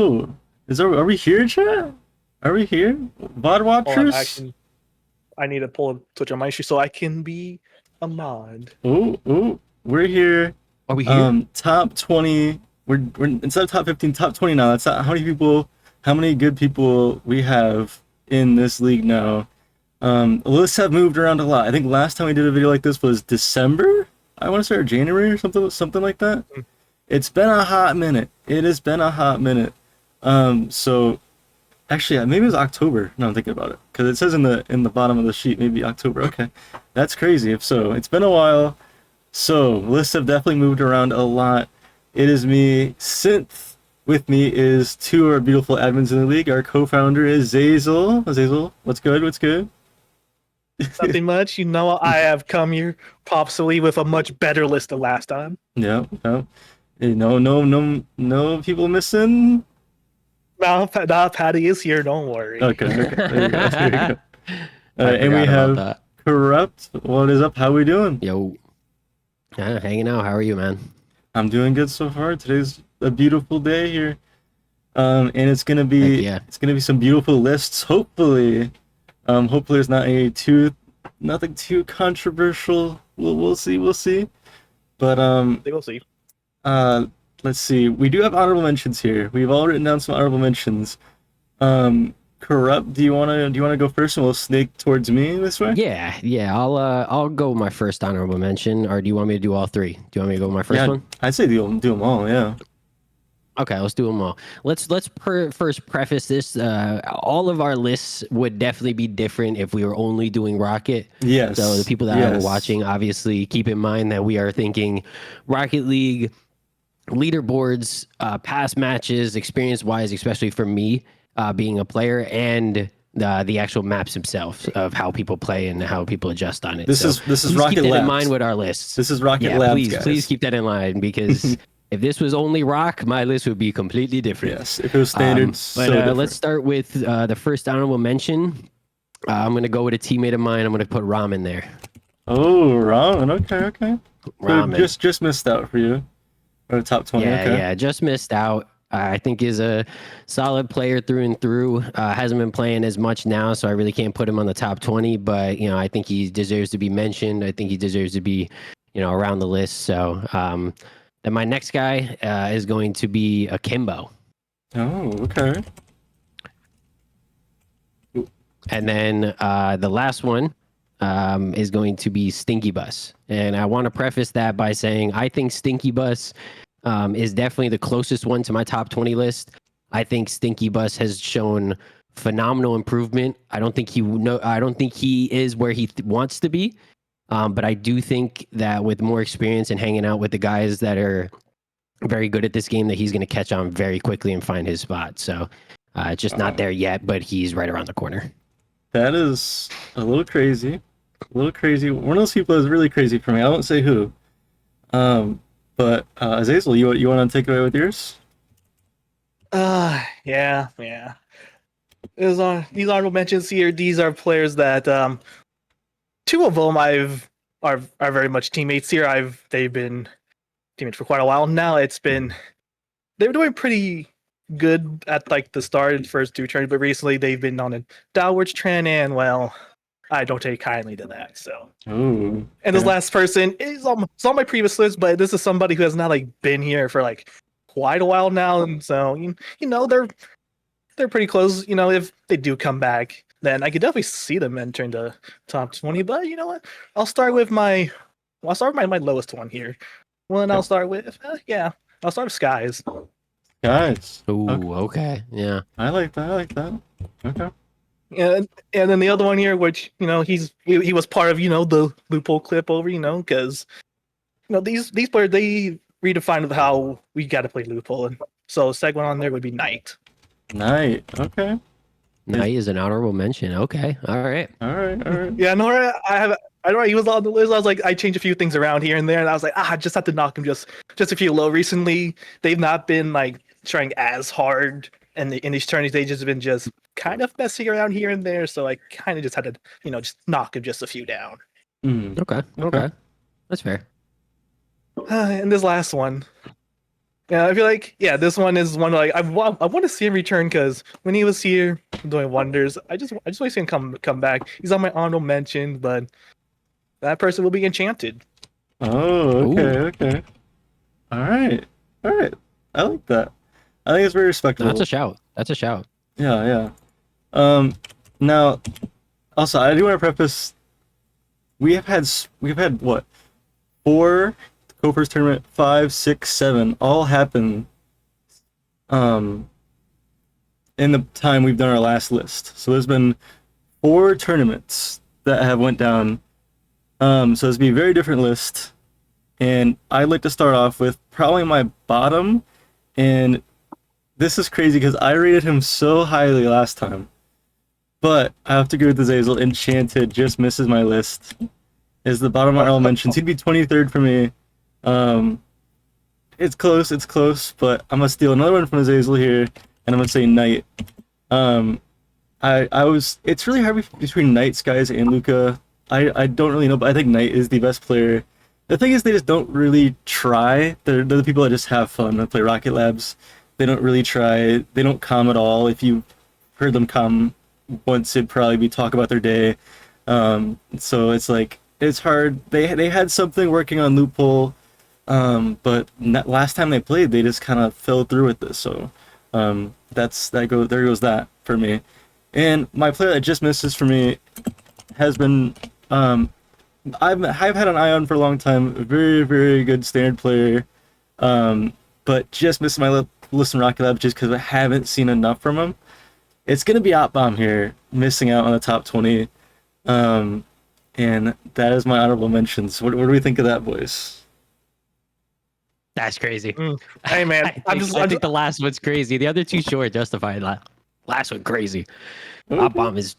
Oh, are we here, chat? Are we here? VOD Hold on, watchers? actually, I need to pull a Twitch on my issue so I can be a mod. We're here. Are we here? Top 20. We're instead of top 15, top 20 now. That's how many people, how many good people we have in this league now. Lists have moved around a lot. I think last time we did a video like this was December. I want to say or January or something like that. It's been a hot minute. It has been a hot minute. So actually, yeah, maybe it was October. No, I'm thinking about it because it says in the bottom of the sheet maybe October. Okay, that's crazy. If so, it's been a while. So lists have definitely moved around a lot. It is me, Synth. With me is two of our beautiful admins in the league. Our co-founder is Zazel. Zazel, what's good? What's good? Nothing much. You know, I have come here possibly with a much better list than last time. Yeah. No people missing. Now, Patty is here. Don't worry. Okay. There you go. There you go. And we forgot about have that. Corrupt. What is up? How we doing? Yo. Hanging out. How are you, man? I'm doing good so far. Today's a beautiful day here. And it's gonna be it's gonna be some beautiful lists. Hopefully, hopefully there's nothing too controversial. We'll see. But We'll see. let's see. We do have honorable mentions here. We've all written down some honorable mentions. Corrupt. Do you wanna go first, and we'll snake towards me this way? Yeah. I'll go with my first honorable mention, or do you want me to do all three? Do you want me to go with my first one? I'd say do them all. Yeah. Okay, let's do them all. Let's first preface this. All of our lists would definitely be different if we were only doing Rocket. Yes. So the people that are watching, obviously, keep in mind that we are thinking Rocket League leaderboards, past matches, experience-wise, especially for me being a player, and the actual maps themselves of how people play and how people adjust on it. This is Rocket keep that Labs. in mind with our lists. This is Rocket Labs, guys. Please keep that in mind because. If this was only rock, my list would be completely different. Yes, if it was standard. Let's start with the first honorable mention. I'm going to go with a teammate of mine. I'm going to put Ramen there. Oh, Ramen. Okay. Ramen. So just missed out for you. Or top 20. Yeah, just missed out. I think is a solid player through and through. Hasn't been playing as much now, so I really can't put him on the top 20. But I think he deserves to be mentioned. I think he deserves to be, around the list. So. Then my next guy is going to be Akimbo. Oh, okay. And then the last one is going to be Stinky Bus. And I want to preface that by saying I think Stinky Bus is definitely the closest one to my top 20 list. I think Stinky Bus has shown phenomenal improvement. I don't think he is where he wants to be. But I do think that with more experience and hanging out with the guys that are very good at this game, that he's going to catch on very quickly and find his spot. So just not there yet, but he's right around the corner. That is a little crazy. One of those people is really crazy for me. I won't say who. But Azazel, you want to take it away with yours? Yeah. These honorable mentions here. These are players that two of them are very much teammates here. They've been teammates for quite a while now. They were doing pretty good at like the start of the first two turns, but recently they've been on a downwards trend, and well, I don't take kindly to that. So, and this last person is on my previous list, but this is somebody who has not been here for quite a while now, and so they're pretty close. If they do come back, then I could definitely see them entering the top 20. But you know what? I'll start with my lowest one here. Well, and I'll start with I'll start with Skies. Guys. Ooh, okay. Yeah. I like that. Okay. And then the other one here, which he was part of the loophole clip over because these players, they redefined how we got to play loophole, and so second one on there would be Knight. Okay. Knight is an honorable mention. Okay. All right. Yeah, no, I know he was on the list. I was like, I changed a few things around here and there, and I was like, I just have to knock him just a few low. Recently, they've not been trying as hard, and in these tourneys, they just been kind of messing around here and there. So I kind of just had to, just knock him just a few down. Okay. That's fair. And this last one, Yeah, I feel like this one is one like I want to see him return because when he was here doing wonders, I just want to see him come back. He's on my honorable mention, but that person will be enchanted. Oh, okay, Ooh. okay. All right, all right. I like that. I think it's very That's respectable. a shout. That's a shout. Yeah, yeah. Um, now, also, I do want to preface. We've had what, 4 Coopers tournament, 5, 6, 7, all happen. Um, in the time we've done our last list, so there's been 4 tournaments that have went down. So it's be a very different list, and I'd like to start off with probably my bottom, and this is crazy because I rated him so highly last time. But I have to agree with the Zazel. Enchanted just misses my list. Is the bottom of my honorable mentions. He'd be 23rd for me. It's close, but I'm gonna steal another one from the Zazel here, and I'm gonna say Knight. It's really hard between Knight, Skies, and Luca. I don't really know, but I think Knight is the best player. The thing is, they just don't really try. They're the people that just have fun. They play Rocket Labs. They don't really try. They don't calm at all. If you heard them calm once, it'd probably be talk about their day. So it's like it's hard. They had something working on Loophole, but last time they played, they just kind of fell through with this. So there goes that for me. And my player that just misses for me has been I've had an eye on for a long time. A very, very good standard player, but just missing my list in Rocket Lab just because I haven't seen enough from him. It's gonna be Opbomb here, missing out on the top 20, and that is my honorable mentions. What do we think of that, boys? That's crazy. Hey man, I think the last one's crazy. The other two sure justified. Last one crazy. Okay. Bomb is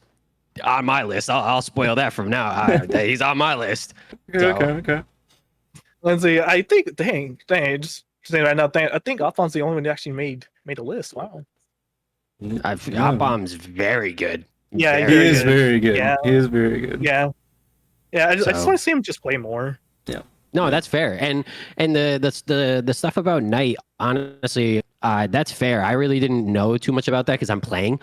on my list. I'll spoil that from now. He's on my list. Okay. Lindsay, I think just saying right now, I think Alphon's the only one who actually made a list. Wow. Bomb's very good. Yeah, He very is good. very good. Yeah. He is very good. Yeah. I just So- want to see him just play more. No, that's fair. And the stuff about Knight, honestly, that's fair. I really didn't know too much about that because I'm playing.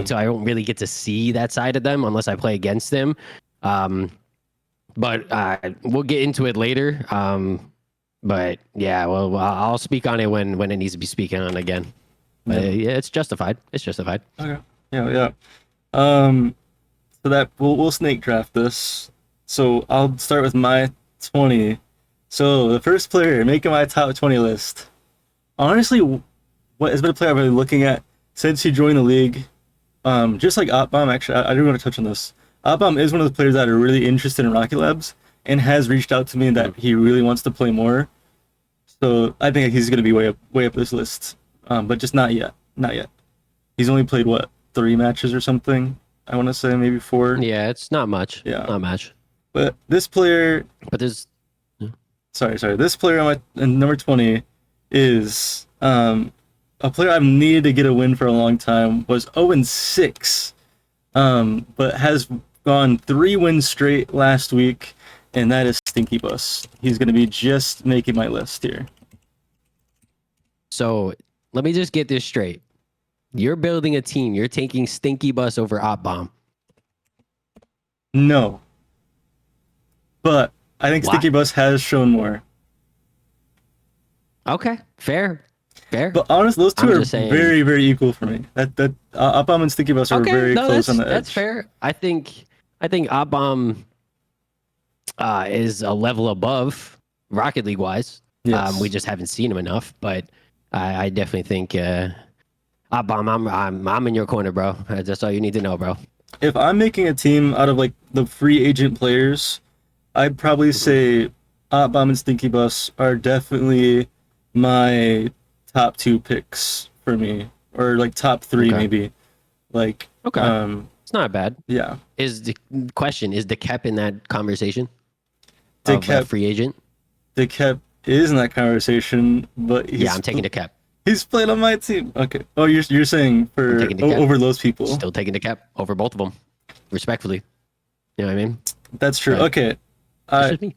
So I don't really get to see that side of them unless I play against them. But we'll get into it later. But yeah, well, I'll speak on it when it needs to be speaking on again. But yeah, it's justified. It's justified. Okay. Yeah. So that we'll snake draft this. So I'll start with my 20. So the first player making my top 20 list. Honestly, what has been a player I've been looking at since he joined the league. Just like Opbomb, actually, I do want to touch on this. Opbomb is one of the players that are really interested in Rocket Labs and has reached out to me that he really wants to play more. So I think he's going to be way up this list, but just not yet. He's only played 3 matches or something. I want to say maybe 4. Yeah, it's not much. Yeah. Not much. But this player, But there's sorry, this player on my number 20 is a player I've needed to get a win for a long time. Was 0-6, but has gone 3 wins straight last week, and that is Stinky Bus. He's going to be just making my list here. So let me just get this straight. You're building a team. You're taking Stinky Bus over Opbomb. No, but I think Why? Stinky Bus has shown more. Okay, fair. But honestly, those two I'm are just saying. very, very equal for me. That Opbomb and Stinky Bus are very close on the edge. That's fair. I think Opbomb is a level above Rocket League wise. Yes. We just haven't seen him enough, but I definitely think Opbomb, I'm in your corner, bro. That's all you need to know, bro. If I'm making a team out of like the free agent players, I'd probably say Opbomb and Stinky Bus are definitely my top 2 picks for me, or like top 3 Okay. maybe. Like Okay. It's not bad. yeah. Is the question, is Dekep in that conversation? Dekep- Of free agent? Dekep is in that conversation, but Yeah, I'm taking Dekep. he's played on my team. Okay. Oh, you're saying for taking Dekep. over those people. Still taking Dekep over both of them, respectfully. You know what I mean? That's true. Right. Okay. That's just me.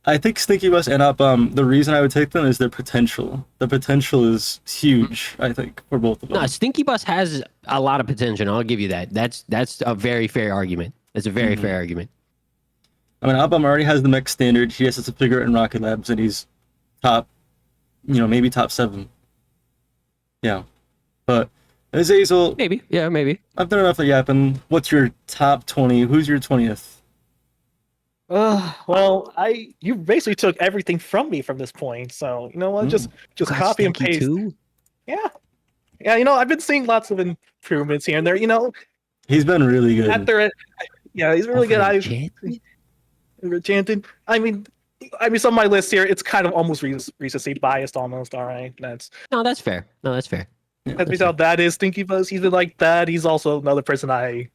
I think Stinky Bus and Up. The reason I would take them is their potential. The potential is huge. I think for both of them. No, Stinky Bus has a lot of potential. I'll give you that. That's a very fair argument. It's a very fair argument. I mean, Abam already has the mech standard. He has to figure it in Rocket Labs, and he's top, maybe top 7. Yeah, but Azazel, Maybe, yeah, maybe. I've done enough of yapping. What's your top 20? Who's your 20th? Well, you basically took everything from me from this point. So you know what? Just Got copy and Stinky paste. too? Yeah, yeah. I've been seeing lots of improvements here and there. He's been really good. After it, yeah, he's really good. Enchanted? Enchanted. I mean, some of my list here, it's kind of almost recency biased, almost. All right, that's fair. No, that's fair. that's how that is. Stinky Buzz. He's been like that. He's also another person I'm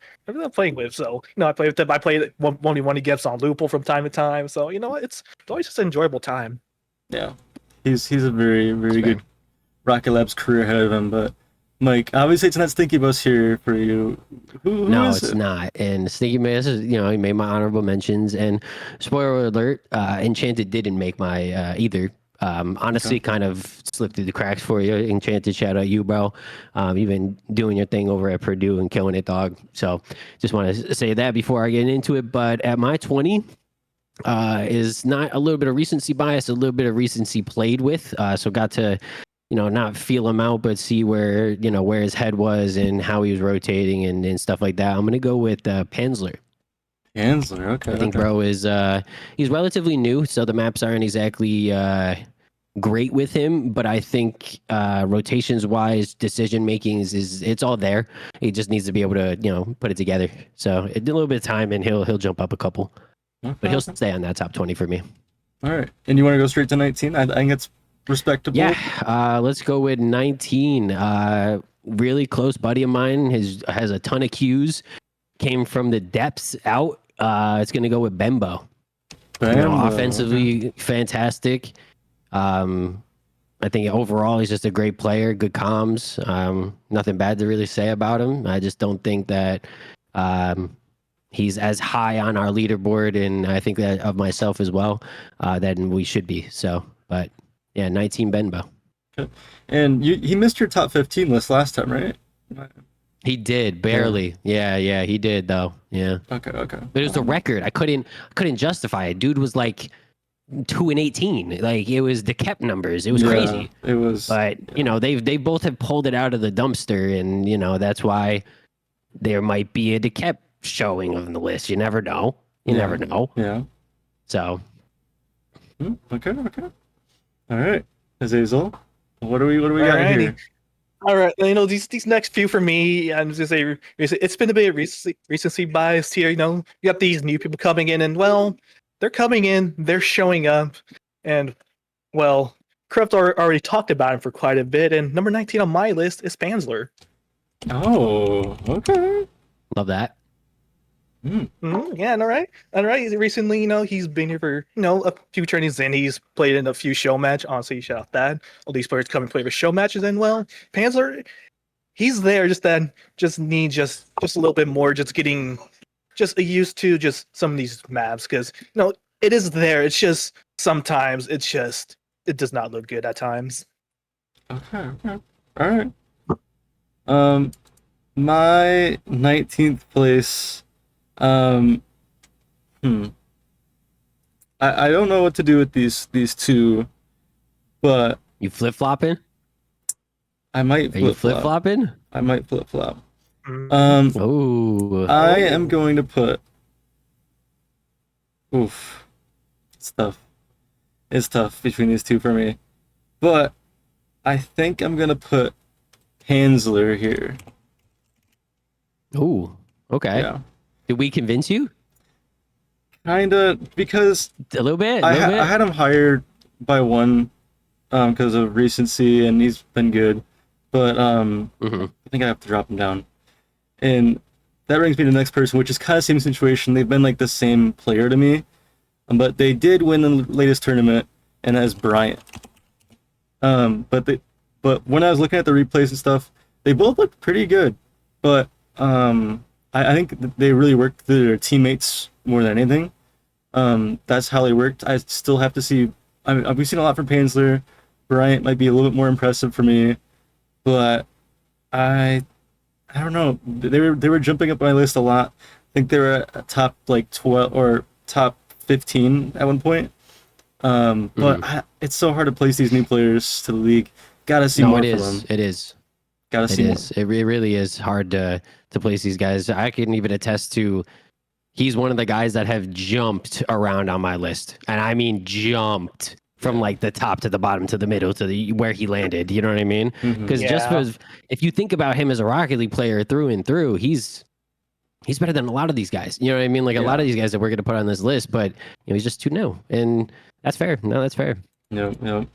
playing with. So I play with him. I play only when he gets on Loople from time to time. So it's always just an enjoyable time. Yeah, he's a very very good Rocket Labs career ahead of him. But Mike, obviously it's not Stinky Bus here for you. Who No, is it's it? not. And Stinky Bus is, he made my honorable mentions. And spoiler alert, Enchanted didn't make my either. Honestly, kind of slipped through the cracks for you. Enchanted, shout out you, bro. You've been doing your thing over at Purdue and killing it, dog. So just want to say that before I get into it. But at my 20, is not a little bit of recency bias, a little bit of recency played with. So got to, not feel him out, but see where, where his head was and how he was rotating and stuff like that. I'm going to go with Panzler. Hansler, okay. I think bro is he's relatively new, so the maps aren't exactly great with him, but I think rotations wise, decision making is it's all there. He just needs to be able to put it together. So a little bit of time and he'll jump up a couple, but he'll stay on that top 20 for me. All right, and you want to go straight to 19? I think it's respectable. Yeah, let's go with 19. Really close buddy of mine has a ton of Qs, came from the depths out. It's gonna go with Bembo. Offensively fantastic. I think overall he's just a great player, good comms. Nothing bad to really say about him. I just don't think that he's as high on our leaderboard, and I think that of myself as well, than we should be. So, but yeah, 19 Benbow. Okay. And he missed your top 15 list last time, right? He did barely. Yeah, he did though. Yeah. Okay. But it was a record. I couldn't justify it. Dude was like 2-18. Like it was the kept numbers. It was crazy. It was. But they both have pulled it out of the dumpster, and that's why there might be a decep showing on the list. You never know. You never know. Yeah. So. Okay. All right, Azazel, what do we got here? All right, these next few for me, I'm just say it's been a bit of recency bias here. You got these new people coming in, and they're coming in, they're showing up, and Corrupt already talked about him for quite a bit. And number 19 on my list is Panzler. Oh, okay. Love that. Yeah, all right. He's recently, he's been here for, a few trainings in. He's played in a few show matches. Honestly, shout out that. All these players come and play for show matches. And, Panzler, he's there. Just need just a little bit more, just getting used to just some of these maps. Because, it is there. It's just sometimes it does not look good at times. Okay. All right. My 19th place. I don't know what to do with these two, but You flip flopping? I might Are you flip flopping? I might flip flop. Oh, I am going to put. Oof, it's tough. It's tough between these two for me, but I think I'm gonna put Hansler here. oh, okay. Yeah. Did we convince you? Kinda, because A little bit. I had him hired by one because of recency, and he's been good. But I think I have to drop him down. And that brings me to the next person, which is kind of the same situation. They've been like the same player to me, but they did win the latest tournament, and that's Bryant. But when I was looking at the replays and stuff, they both looked pretty good. But I think they really worked through their teammates more than anything. That's how they worked. I still have to see. I mean, we've seen a lot from Painsler. Bryant might be a little bit more impressive for me, but I I don't know. They were jumping up my list a lot. I think they were at top like 12 or top 15 at one point. But it's so hard to place these new players to the league. Gotta see No, more it from is. them. It is. Gotta It see more. is. It really is hard to place these guys. I can even attest to he's one of the guys that have jumped around on my list, and I mean jumped from like the top to the bottom to the middle to the where he landed. You know what I mean? Because just Yeah. if you think about him as a Rocket League player through and through, he's better than a lot of these guys. You know what I mean? Like a lot of these guys that we're going to put on this list, but he's just too new, and that's fair. No, that's fair. Yep.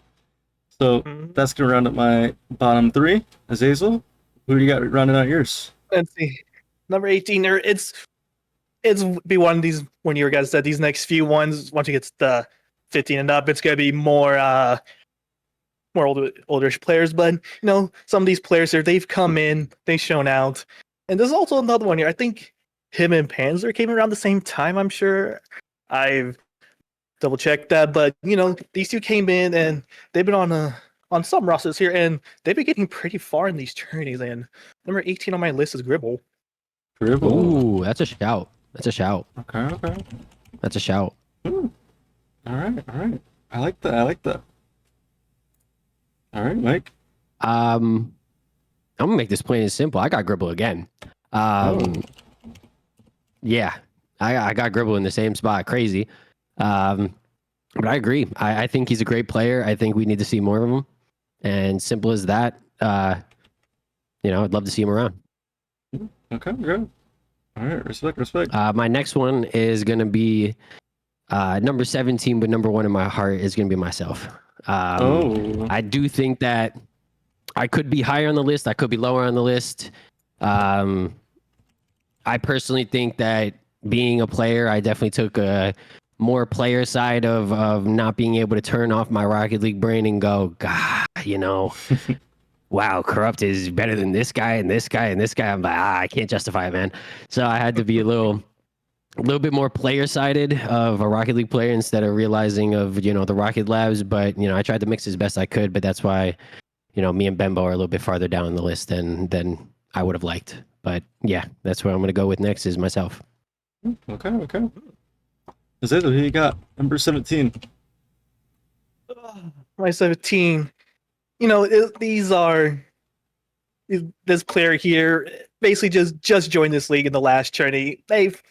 So Mhm. that's gonna round up my bottom three. Azazel, who do you got rounding out yours? Let's see. Number 18. It's be one of these when you guys said these next few ones. Once you get to the 15 and up, it's gonna be more older players. But some of these players here, they've come in, they've shown out. And there's also another one here. I think him and Panzer came around the same time. I'm sure. I've double checked that, but these two came in and they've been on some rosters here, and they've been getting pretty far in these tourneys. And number 18 on my list is Gribble. Dribble. Ooh, that's a shout. That's a shout. Okay. That's a shout. All right. I like that. All right, Mike. I'm gonna make this plain and simple. I got Gribble again. Yeah, I got Gribble in the same spot. Crazy. But I agree. I think he's a great player. I think we need to see more of him. And simple as that. I'd love to see him around. Okay, good. All right, respect. My next one is gonna be number 17, but number 1 in my heart is gonna be myself. I do think that I could be higher on the list. I could be lower on the list. I personally think that being a player, I definitely took a more player side of not being able to turn off my Rocket League brain and go, God, wow, Corrupt is better than this guy and this guy and this guy. I'm like, I can't justify it, man. So I had to be a little bit more player sided of a Rocket League player instead of realizing of the Rocket Labs. But I tried to mix as best I could. But that's why me and Bembo are a little bit farther down the list than I would have liked. But yeah, that's where I'm gonna go with next is myself. Okay. Azazel, who you got? Number 17. My 17. This player here basically just joined this league in the last tourney. They've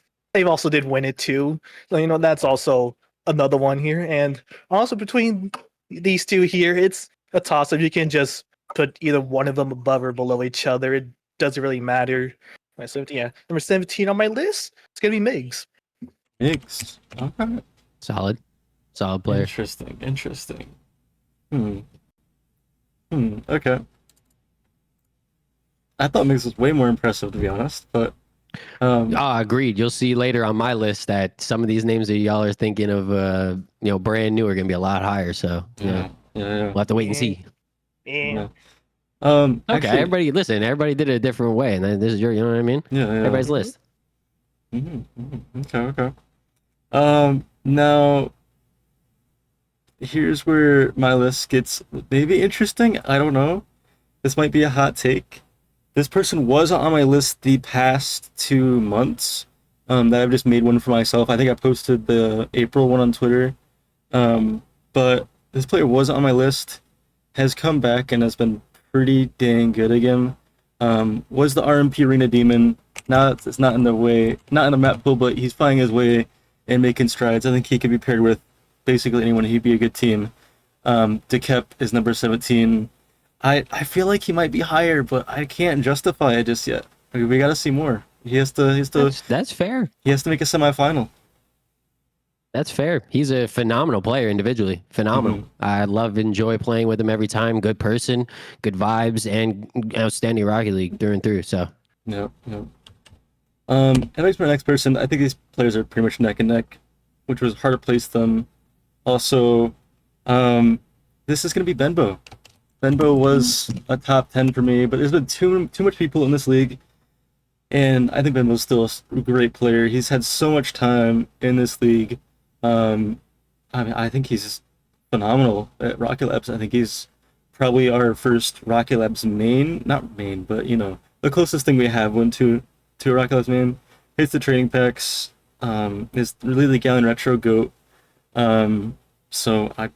also did win it too. So that's also another one here. And also between these two here, it's a toss up. You can just put either one of them above or below each other. It doesn't really matter. My 17, yeah. Number 17 on my list, it's gonna be Migs. Mix. Okay. Solid player. Interesting. Okay. I thought Mix was way more impressive, to be honest, but Agreed. You'll see later on my list that some of these names that y'all are thinking of, brand new are gonna be a lot higher. So yeah. we'll have to wait and see. Yeah. Okay, Actually, everybody, listen. Everybody did it a different way, and then this is your, you know what I mean? yeah. Everybody's list. Okay. Now here's where my list gets maybe interesting. I don't know. This might be a hot take. This person was on my list the past 2 months. That I've just made one for myself. I think I posted the April one on Twitter. But this player was on my list, has come back and has been pretty dang good again. Was the RMP Arena Demon. Now it's not in the map pool, but he's finding his way and making strides. I think he could be paired with basically anyone. He'd be a good team. Dekep is number 17. I feel like he might be higher, but I can't justify it just yet. We gotta see more. He has to That's fair. he has to make a semifinal. That's fair. He's a phenomenal player individually. Phenomenal. I enjoy playing with him every time. Good person, good vibes, and outstanding Rocket League through and through. So Yep. That makes my next person. I think these players are pretty much neck and neck, which was hard to place them. Also, this is gonna be Benbow. Benbow was a top 10 for me, but there's been too much people in this league, and I think Benbow's still a great player. He's had so much time in this league. I mean, I think he's phenomenal at Rocket Labs. I think he's probably our first Rocket Labs main, not main, but the closest thing we have went to a Rocket Labs main. Hits the training packs. Is really the Gallon Retro goat. So I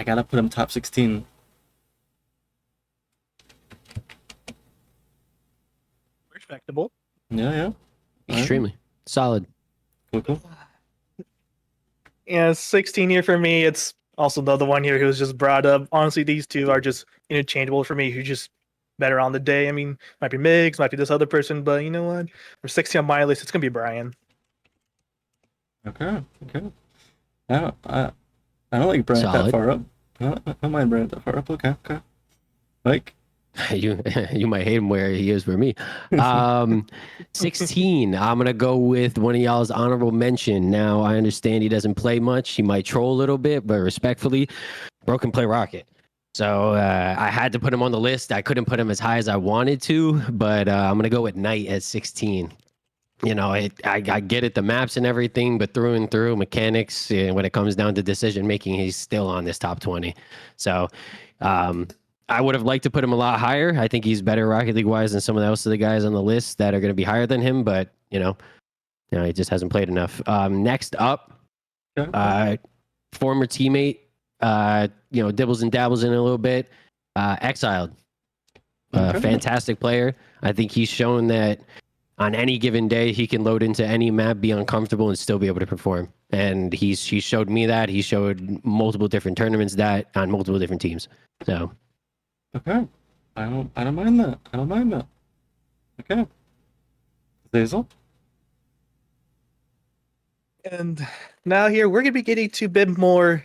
gotta put him top 16. Respectable. Yeah, yeah. Extremely solid. Cool, cool. Yeah, 16 here for me. It's also the other one here who was just brought up. Honestly, these two are just interchangeable for me. Who just better on the day. I mean, might be Migs, might be this other person, but you know what? For 16 on my list, it's gonna be Brian. Okay, okay. I don't like Bryant that Solid. far up. I don't mind Bryant that far up. Okay, okay. Mike? You might hate him where he is for me. 16. I'm gonna go with one of y'all's honorable mention. Now I understand he doesn't play much. He might troll a little bit, but respectfully, bro can play Rocket. So I had to put him on the list. I couldn't put him as high as I wanted to, but I'm gonna go with Knight at 16. I get it, the maps and everything, but through and through mechanics, when it comes down to decision making, he's still on this top 20. So I would have liked to put him a lot higher. I think he's better Rocket League wise than some of the else of the guys on the list that are going to be higher than him, but he just hasn't played enough. Next up, former teammate, dibbles and dabbles in a little bit, Exiled. Fantastic player. I think he's shown that on any given day, he can load into any map, be uncomfortable, and still be able to perform. And he showed me that. He showed multiple different tournaments that on multiple different teams. So, okay, I don't mind that. I don't mind that. Okay, Hazel. And now here we're gonna be getting to a bit more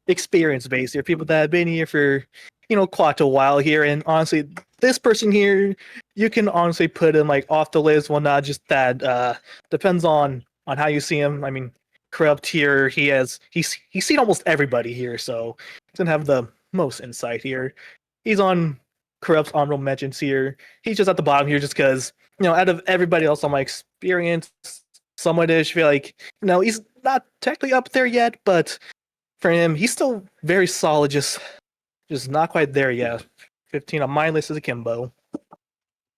experience based here. People that have been here for quite a while here, and honestly, this person here, you can honestly put him like off the list. Well, not just that. Depends on how you see him. I mean, Corrupt here, he's seen almost everybody here, so he doesn't have the most insight here. He's on Corrupt's honorable mentions here. He's just at the bottom here just because out of everybody else on my experience, somewhat ish feel like he's not technically up there yet, but for him, he's still very solid. Just not quite there yet. 15 on my list is Akimbo.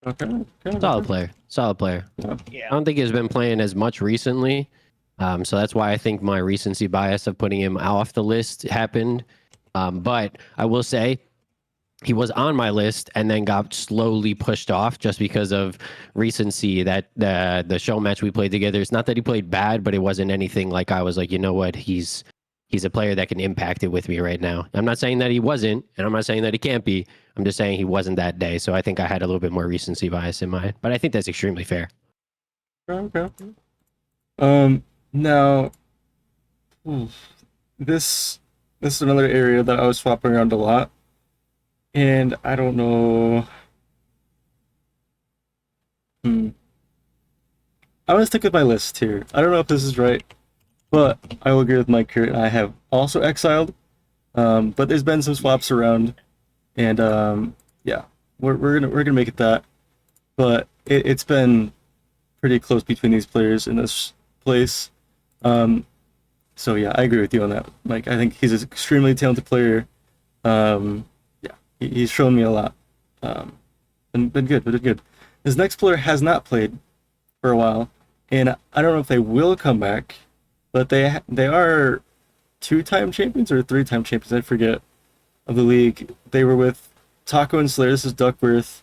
Okay. solid player. Solid player. Yeah. I don't think he's been playing as much recently. So that's why I think my recency bias of putting him off the list happened. But I will say he was on my list and then got slowly pushed off just because of recency. That the show match we played together, it's not that he played bad, but it wasn't anything like I was like, you know what, he's a player that can impact it with me right now. I'm not saying that he wasn't, and I'm not saying that he can't be. I'm just saying he wasn't that day. So I think I had a little bit more recency bias in mind, but I think that's extremely fair. Okay. Now, this is another area that I was swapping around a lot, and I don't know. I'm gonna stick with my list here. I don't know if this is right, but I will agree with Mike here. I have also exiled, but there's been some swaps around, and yeah, we're gonna make it that. But it's been pretty close between these players in this place. So yeah, I agree with you on that, Mike. I think he's an extremely talented player. Yeah, he's shown me a lot. Been good. His next player has not played for a while, and I don't know if they will come back, but they are 2-time champions or 3-time champions, I forget, of the league. They were with Taco and Slayer. This is Duckworth.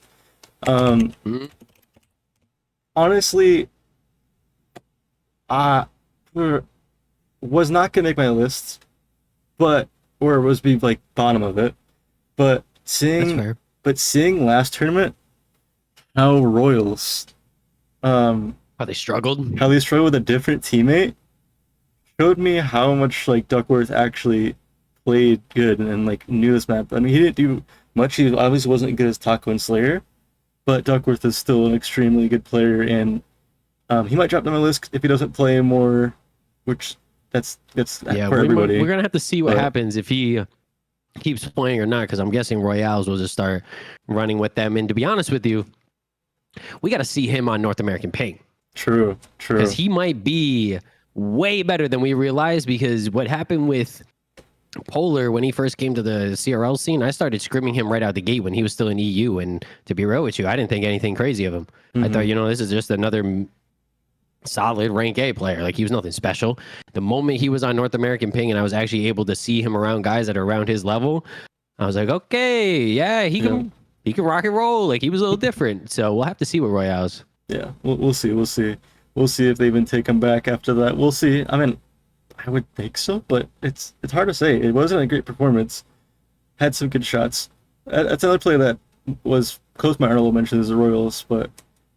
Honestly, was not gonna make my list, or was be like bottom of it. But seeing last tournament how Royals How they struggled. with a different teammate showed me how much like Duckworth actually played good and like knew this map. I mean, he didn't do much. He obviously wasn't as good as Taco and Slayer, but Duckworth is still an extremely good player, and he might drop down my list if he doesn't play more, which that's for everybody. We're gonna have to see what happens if he keeps playing or not, because I'm guessing Royales will just start running with them. And to be honest with you, we got to see him on North American Ping. True. Because he might be way better than we realized, because what happened with Polar when he first came to the CRL scene, I started screaming him right out the gate when he was still in EU. And to be real with you, I didn't think anything crazy of him. I thought, this is just another solid rank A player. Like, he was nothing special. The moment he was on North American Ping and I was actually able to see him around guys that are around his level, I was like, okay, yeah, he can rock and roll. Like, he was a little different. So we'll have to see with Royales. Yeah, we'll see. We'll see if they even take him back after that. We'll see. I mean, I would think so, but it's hard to say. It wasn't a great performance. Had some good shots. That's another player that was close to my honorable mention is the Royals, but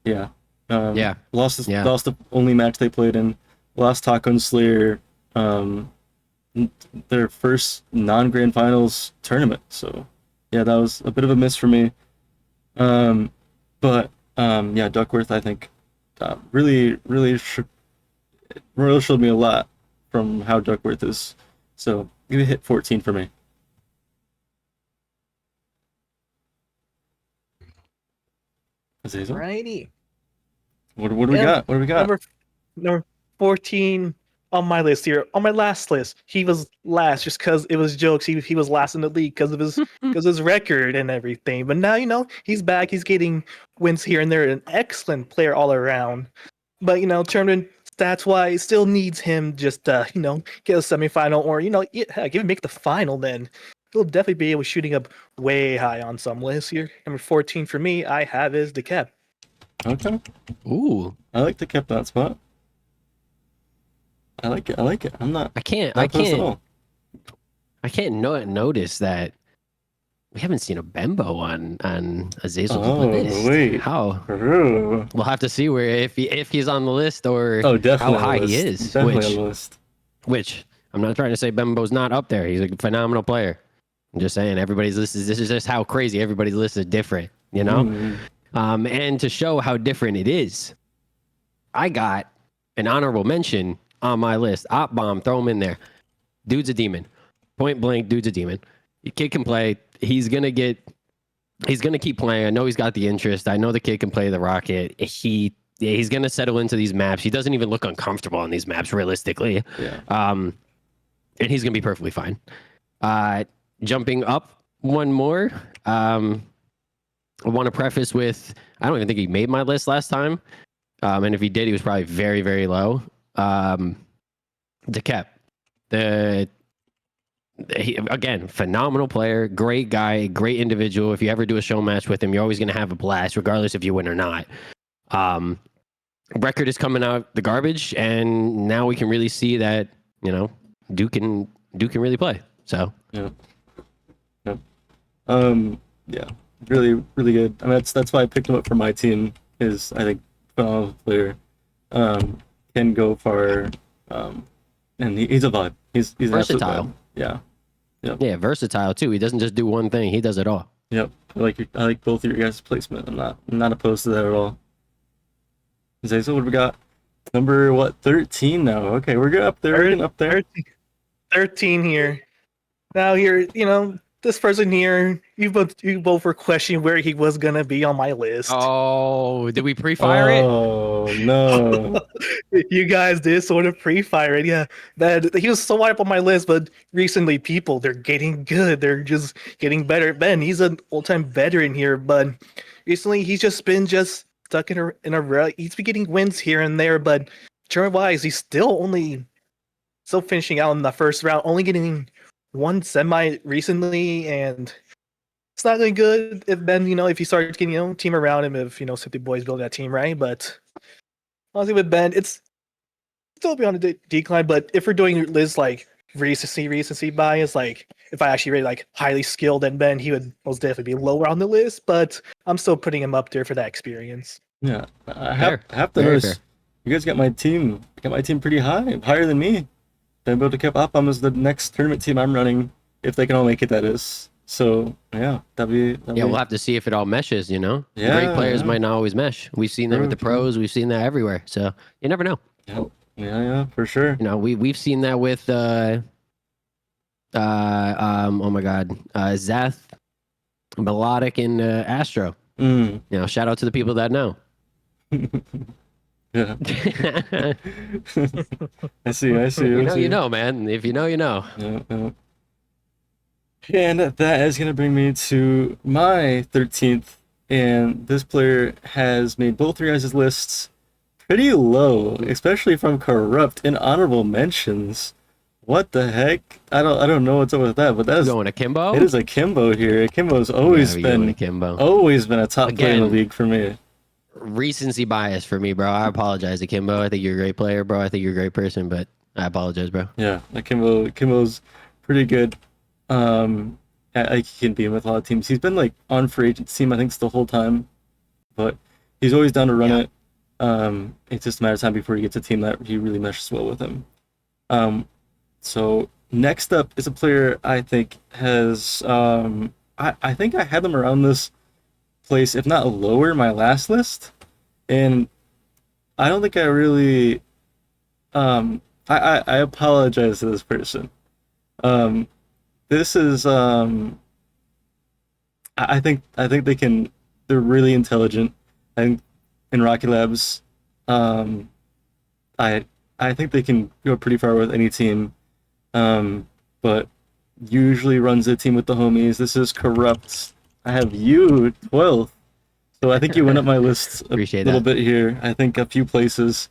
yeah. Lost the only match they played in. Lost Taco and Slayer, their first non-grand finals tournament. So yeah, that was a bit of a miss for me. Duckworth, I think, really Royals showed me a lot from how Duckworth is. So give it a hit 14 for me. Azazel? Righty. What do we got? What do we got? Number 14 on my list here. On my last list, he was last just because it was jokes. He was last in the league because of his record and everything. But now he's back. He's getting wins here and there. An excellent player all around. But tournament stats wise, still needs him just get a semifinal or even make the final. Then he'll definitely be able shooting up way high on some lists here. Number 14 for me, I have is the Cap. Okay. Ooh, I like the Cap that spot. I like it. I can't not notice that we haven't seen a Bembo on Azazel's list. Wait. How? Ooh. We'll have to see where if he's on the list or definitely how high he is. Definitely on the list. Which I'm not trying to say Bembo's not up there. He's a phenomenal player. I'm just saying everybody's list this is just how crazy everybody's list is different, and to show how different it is, I got an honorable mention on my list. Op bomb, throw him in there. Dude's a demon. Point blank, dude's a demon. The kid can play. He's gonna keep playing. I know he's got the interest. I know the kid can play the rocket. He's gonna settle into these maps. He doesn't even look uncomfortable on these maps, realistically. Yeah. And he's gonna be perfectly fine. Jumping up one more. I want to preface with, I don't even think he made my list last time. And if he did, he was probably very, very low. The Kep. Again, phenomenal player, great guy, great individual. If you ever do a show match with him, you're always going to have a blast, regardless if you win or not. Record is coming out the garbage, and now we can really see that, Duke can really play. So yeah. Really, really good. I mean, that's why I picked him up for my team. Is I think phenomenal player, can go far, and he's a vibe. He's versatile. Yeah. Yep. Yeah, versatile too. He doesn't just do one thing; he does it all. Yep. I like both of your guys' placement. I'm not opposed to that at all. Zazel, what do we got? Number 13 now. Okay, we're good up there. We're getting up there. 13 here. Now here, this person here, you both were questioning where he was gonna be on my list. Oh, did we pre-fire it? Oh no! You guys did sort of pre-fire it, yeah. That he was so high up on my list, but recently they're getting good. They're just getting better. Ben, he's an all-time veteran here, but recently he's just been stuck in a rut. He's been getting wins here and there, but tournament-wise, he's still finishing out in the first round, only getting one semi recently, and it's not really good if Ben, if you start getting, team around him, if, Simply Boys build that team, right? But honestly, with Ben, it's still beyond a decline, but if we're doing lists like recency bias, like if I actually rate highly skilled, then Ben, he would most definitely be lower on the list, but I'm still putting him up there for that experience. Yeah, I have to notice, you guys got my team pretty high, higher than me. Then able to keep up as the next tournament team I'm running, if they can all make it, that is. So yeah, we'll have to see if it all meshes. Yeah, great players might not always mesh. We've seen that with the pros. We've seen that everywhere. So you never know. Yeah, for sure. We've seen that with oh my God, Zath, Melodic, and Astro. Shout out to the people that know. Good Yeah. I see. I see. You I know, see. you know, man. If you know, you know. Yeah, yeah. And that is going to bring me to my 13th. And this player has made both your guys' lists pretty low, especially from Corrupt and honorable mentions. What the heck? I don't know what's up with that, but Going Akimbo? it is Akimbo here. Akimbo's Gotta be going Akimbo. always been a top player in the Again, league for me. Recency bias for me, bro. I apologize, Akimbo. I think you're a great player, bro. I think you're a great person, but I apologize, bro. Yeah, Akimbo's pretty good. Like he can be with a lot of teams. He's been like on free agent team, I think, the whole time, but he's always down to run it. It's just a matter of time before he gets a team that he really meshes well with him. So next up is a player I think has I think I had them around this place, if not lower, my last list, and I don't think I really I apologize to this person. This is I think they're really intelligent. I think in Rocky Labs, I I think they can go pretty far with any team. But usually runs a team with the homies. This is Corrupt. I have you 12th. So I think you went up my list a Appreciate little that. bit here. I think a few places.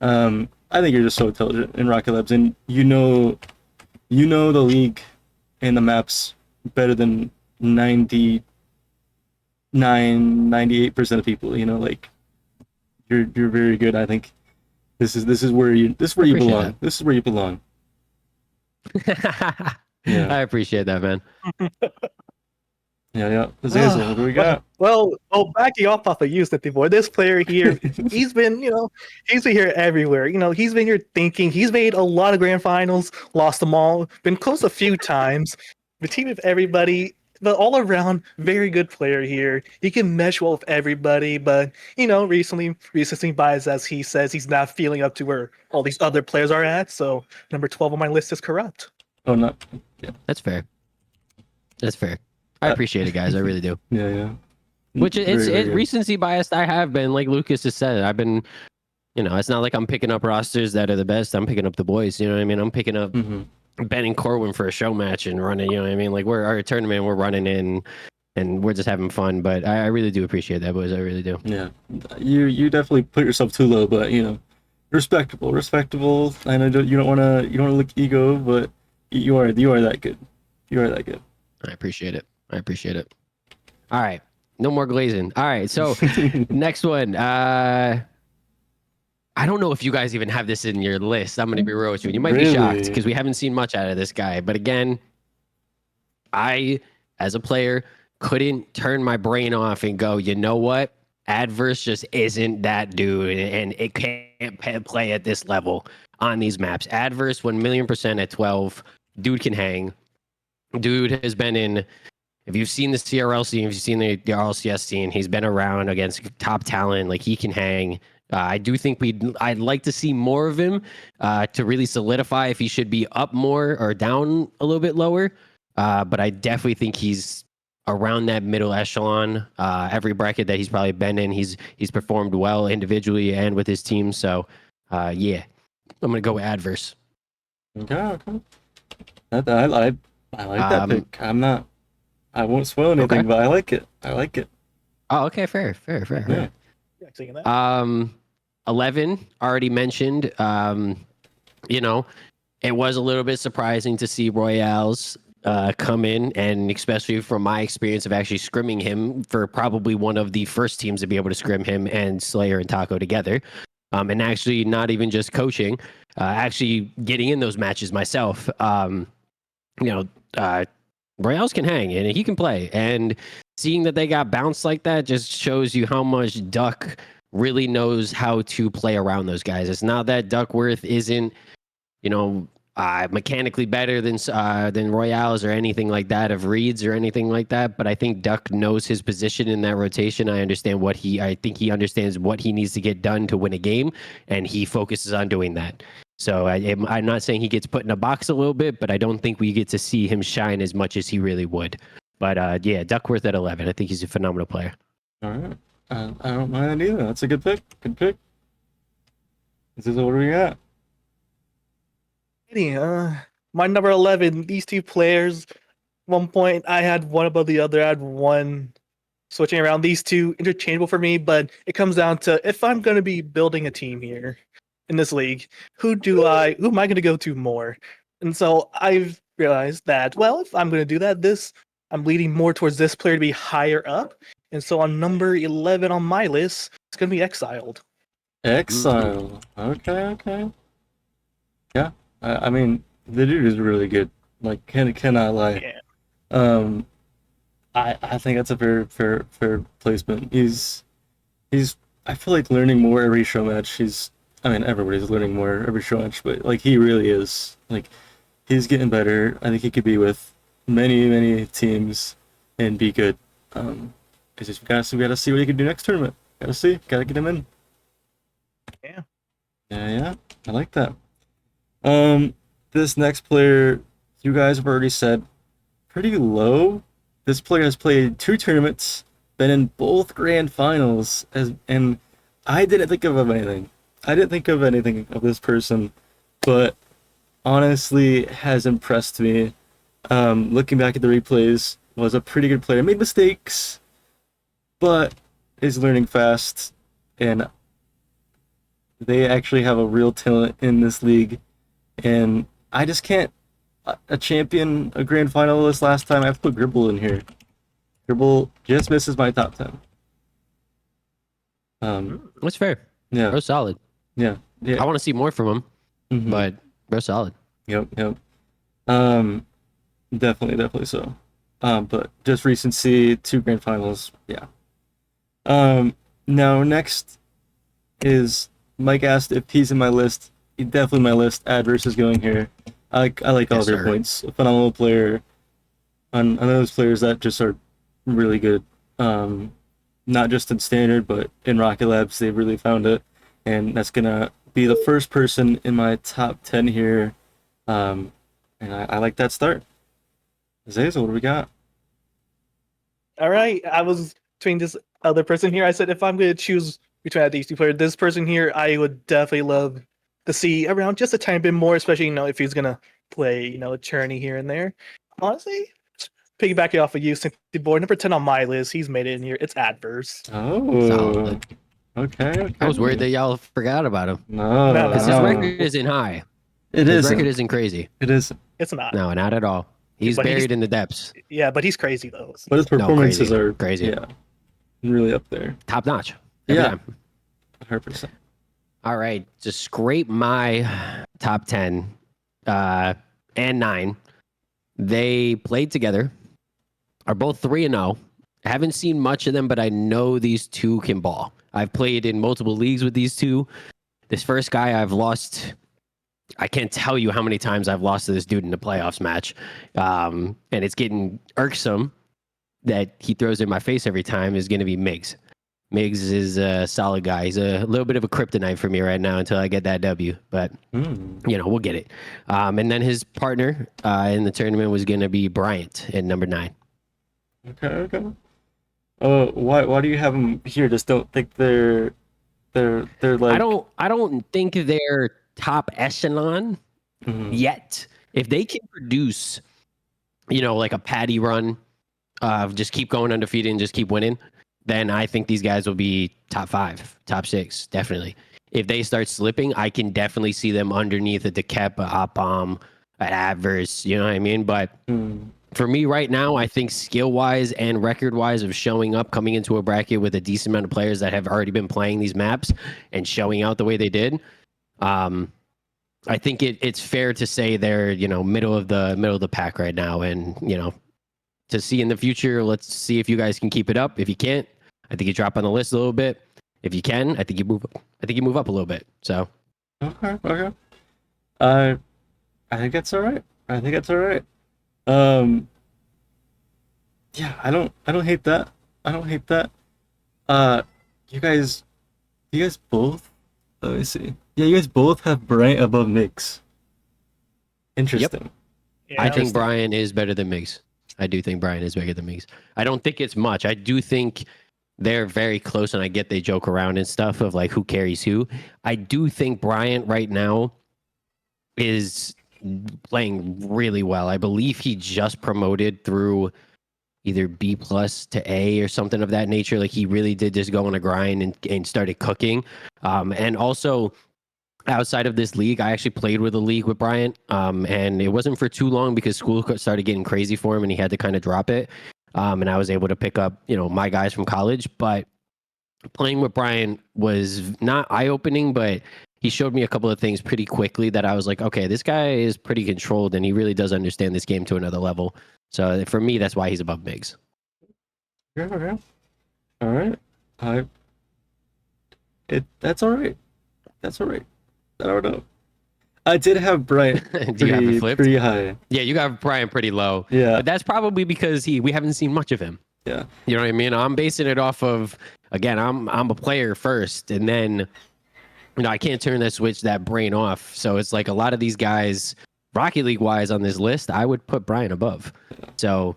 I think you're just so intelligent in Rocket Labs, and you know the league and the maps better than 98% of people. You know, like you're very good. I think this is where you Appreciate belong. that. This is where you belong. Yeah. I appreciate that, man. Yeah. Zazel, what do we got? Well, backing off of you, Smithy Boy, this player here, he's been here everywhere. He's been here thinking. He's made a lot of grand finals, lost them all, been close a few times, the team with everybody, but all around, very good player here. He can mesh well with everybody, but recently biased, as he says, he's not feeling up to where all these other players are at. So number 12 on my list is Corrupt. Oh, no. That's fair. That's fair. I appreciate it, guys. I really do. Yeah. Which Very, very good. recency biased. I have been, like Lucas has said. I've been, it's not like I'm picking up rosters that are the best. I'm picking up the boys. You know what I mean? I'm picking up Ben and Corwin for a show match and running. You know what I mean? Like our tournament, we're running in, and we're just having fun. But I really do appreciate that, boys. I really do. Yeah, you definitely put yourself too low, but respectable. I know you don't want to look ego, but you are that good. You are that good. I appreciate it. All right. No more glazing. All right. So next one. I don't know if you guys even have this in your list. I'm going to be real with you. You might be shocked because we haven't seen much out of this guy. But again, I, as a player, couldn't turn my brain off and go, you know what? Adverse just isn't that dude, and it can't play at this level on these maps. Adverse 1,000,000% at 12. Dude can hang. Dude has been in. If you've seen the CRL scene, if you've seen the RLCS scene, he's been around against top talent. Like, he can hang. I do think I'd like to see more of him to really solidify if he should be up more or down a little bit lower. But I definitely think he's around that middle echelon. Every bracket that he's probably been in, he's performed well individually and with his team. So, yeah, I'm gonna go with Adverse. Okay. I like that pick. I won't spoil anything, but I like it. Oh, okay, fair. Yeah. 11 already mentioned. It was a little bit surprising to see Royales come in, and especially from my experience of actually scrimming him for probably one of the first teams to be able to scrim him and Slayer and Taco together. And actually not even just coaching, actually getting in those matches myself. Royales can hang and he can play, and seeing that they got bounced like that just shows you how much Duck really knows how to play around those guys. It's not that Duckworth isn't, mechanically better than Royales or anything like that, of reads or anything like that. But I think Duck knows his position in that rotation. I think he understands what he needs to get done to win a game, and he focuses on doing that. So I'm not saying he gets put in a box a little bit, but I don't think we get to see him shine as much as he really would. But yeah, Duckworth at 11. I think he's a phenomenal player. All right. I don't mind that either. That's a good pick. This is what we got. My number 11. These two players. One point, I had one above the other. I had one switching around. These two interchangeable for me, but it comes down to if I'm going to be building a team here in this league, who am I going to go to more? And so I've realized that, well, if I'm going to do that, I'm leading more towards this player to be higher up. And so on number 11 on my list, it's going to be Exiled. Exile. Okay, okay. Yeah, I mean, the dude is really good. Like, cannot lie. Yeah. I think that's a fair placement. He's I feel like learning more every show match. I mean, everybody's learning more every show match, but like he really is. Like, he's getting better. I think he could be with many teams and be good. It's just we gotta see what he can do next tournament. Gotta get him in. Yeah. Yeah. I like that. This next player, you guys have already said, pretty low. This player has played 2 tournaments, been in both grand finals, and I didn't think of anything. I didn't think of anything of this person, but honestly has impressed me. Looking back at the replays, was a pretty good player. Made mistakes, but is learning fast, and they actually have a real talent in this league. And I just can't. A champion, a grand finalist last time, I've put Gribble in here. Gribble just misses my top 10. That's fair. Yeah. Bro's solid. Yeah. I want to see more from him, Mhm. but bro's solid. Yep. Definitely so. But just recency, 2 grand finals, yeah. Now next is Mike asked if he's in my list. He's definitely my list. Adverse is going here. I like all Yes, of your sir. points. A phenomenal player. On those players that just are really good. Not just in standard, but in Rocket Labs, they've really found it. And that's gonna be the first person in my top 10 here. And I like that start. Zazel, what do we got? All right. I was between this other person here. I said if I'm going to choose between these two players, this person here, I would definitely love to see around just a tiny bit more, especially if he's going to play a tourney here and there. Honestly, piggybacking off of you, since the board number 10 on my list, he's made it in here. It's Adverse. Oh, Solid. okay. I was worried that y'all forgot about him. No, No, Because his no. record isn't high. It His isn't. record isn't crazy. It isn't. It's not. No, not at all. He's But he's- buried in the depths. Yeah, but he's crazy though. But his performances crazy. are Crazy. Yeah, really up there. Top notch. Every Yeah. time. 100%. All right. To scrape my top 10 and 9, they played together, are both 3-0. Haven't seen much of them, but I know these two can ball. I've played in multiple leagues with these two. This first guy I've lost, I can't tell you how many times I've lost to this dude in the playoffs match. And it's getting irksome that he throws in my face every time is going to be Miggs. Miggs is a solid guy. He's a little bit of a kryptonite for me right now until I get that W. But, we'll get it. And then his partner in the tournament was going to be Bryant at number 9. Okay. Why do you have them here? Just don't think they're like. I don't think they're top echelon yet. If they can produce, like a Patty run, just keep going undefeated and just keep winning, then I think these guys will be top 5, top 6, definitely. If they start slipping, I can definitely see them underneath a Dekep, a Opom, an Adverse, you know what I mean? But for me right now, I think skill-wise and record-wise of showing up, coming into a bracket with a decent amount of players that have already been playing these maps and showing out the way they did, I think it's fair to say they're, middle of the pack right now. And, to see in the future, let's see if you guys can keep it up. If you can't, I think you drop on the list a little bit. If you can, I think you move up a little bit. So Okay. I think that's all right. Yeah, I don't hate that. You guys both. Let me see. Yeah, you guys both have Bryant above Mix. Interesting. Yeah, I think Brian is better than Miggs. I do think Brian is bigger than Miggs. I don't think it's much. I do think they're very close, and I get they joke around and stuff of like who carries who. I do think Bryant right now is playing really well. I believe he just promoted through either B plus to A or something of that nature. Like he really did just go on a grind and started cooking. And also outside of this league, I actually played with a league with Bryant. And it wasn't for too long because school started getting crazy for him and he had to kind of drop it. And I was able to pick up, my guys from college. But playing with Bryant was not eye-opening, but he showed me a couple of things pretty quickly that I was like, okay, this guy is pretty controlled and he really does understand this game to another level. So for me, that's why he's above Migs. Okay. All right. That's all right. That's all right. I don't know. I did have Bryant Do you have it flipped? pretty high. Yeah, you got Bryant pretty low. Yeah. But that's probably because we haven't seen much of him. Yeah. You know what I mean? I'm basing it off of, again, I'm a player first, and then I can't turn that switch, that brain off. So it's like a lot of these guys, Rocket League wise on this list, I would put Bryant above. So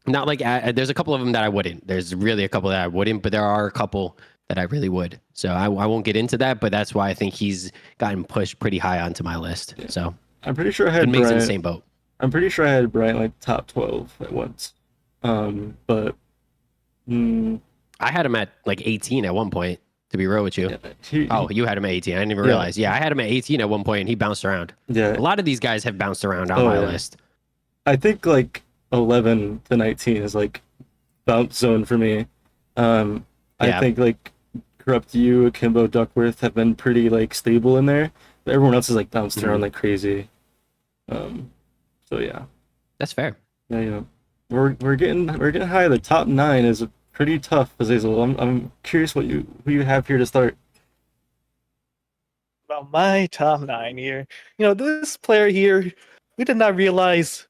not like there's a couple of them that I wouldn't. There's really a couple that I wouldn't, but there are a couple that I really would. So I won't get into that, but that's why I think he's gotten pushed pretty high onto my list. Yeah. So I'm pretty sure I had Bryant in Bryant the same boat. I'm pretty sure I had Bryant like top 12 at once. But I had him at like 18 at one point, to be real with you. Yeah, you had him at 18. I didn't even realize. Yeah, I had him at 18 at one point, and he bounced around. Yeah. A lot of these guys have bounced around on my list. I think like 11 to 19 is like bounce zone for me. I think like Corrupt You, Akimbo, Duckworth have been pretty like stable in there. But everyone else is like bounced around like crazy. So yeah. That's fair. Yeah. We're getting high. The top 9 is pretty tough, Azazel. I'm curious who you have here to start. About my top 9 here. This player here, we did not realize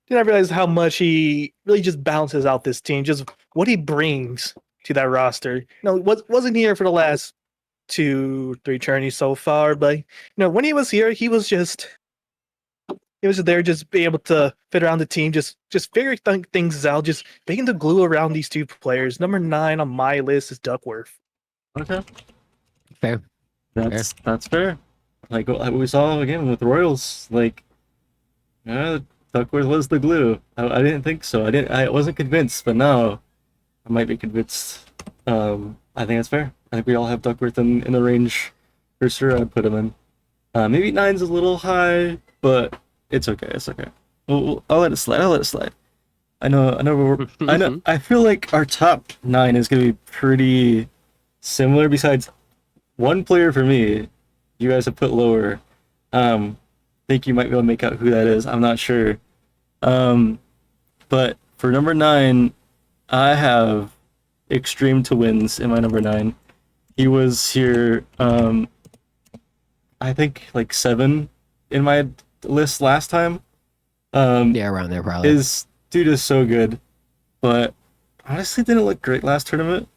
how much he really just bounces out this team, just what he brings to that roster. Wasn't here for the last 2-3 journeys so far, but when he was here, he was just there, just be able to fit around the team, just figuring things out, just being the glue around these two players. Number 9 on my list is Duckworth. Okay. Fair. That's fair. Like what we saw again with Royals, like Duckworth was the glue. I didn't think so. I wasn't convinced, but now I might be convinced. I think that's fair. I think we all have Duckworth in the range for sure. I'd put him in. Maybe 9's a little high, but it's okay. It's okay. I'll let it slide. I know. I feel like our top 9 is gonna be pretty similar. Besides one player for me, you guys have put lower. Think you might be able to make out who that is. I'm not sure. But for number 9, I have Extreme to Wins in my number 9. He was here, I think like 7 in my list last time. Yeah, around there probably. His dude is so good, but honestly didn't look great last tournament.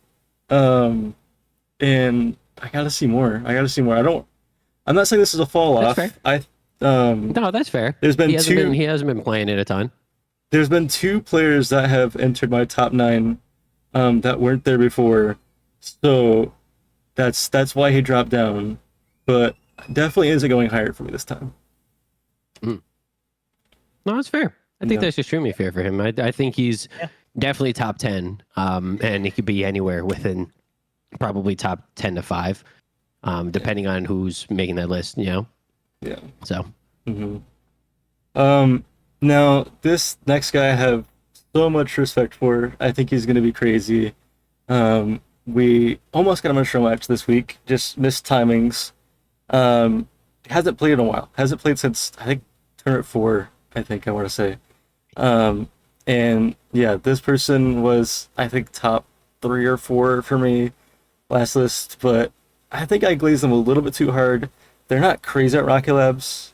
And I gotta see more. I'm not saying this is a fall off. That's fair. No, that's fair. There's been he hasn't been playing it a ton. There's been 2 players that have entered my top 9 that weren't there before. So that's why he dropped down. But definitely isn't going higher for me this time. No, that's fair. I think that's extremely fair for him. I think he's definitely top 10. And he could be anywhere within probably top 10 to 5. Depending on who's making that list, Yeah. So. Now this next guy I have so much respect for. I think he's gonna be crazy. We almost got him a show match this week. Just missed timings. Hasn't played in a while. Hasn't played since I think tournament 4. I think I want to say. And yeah, this person was I think top 3 or 4 for me last list, but I think I glazed them a little bit too hard. They're not crazy at Rocket Labs,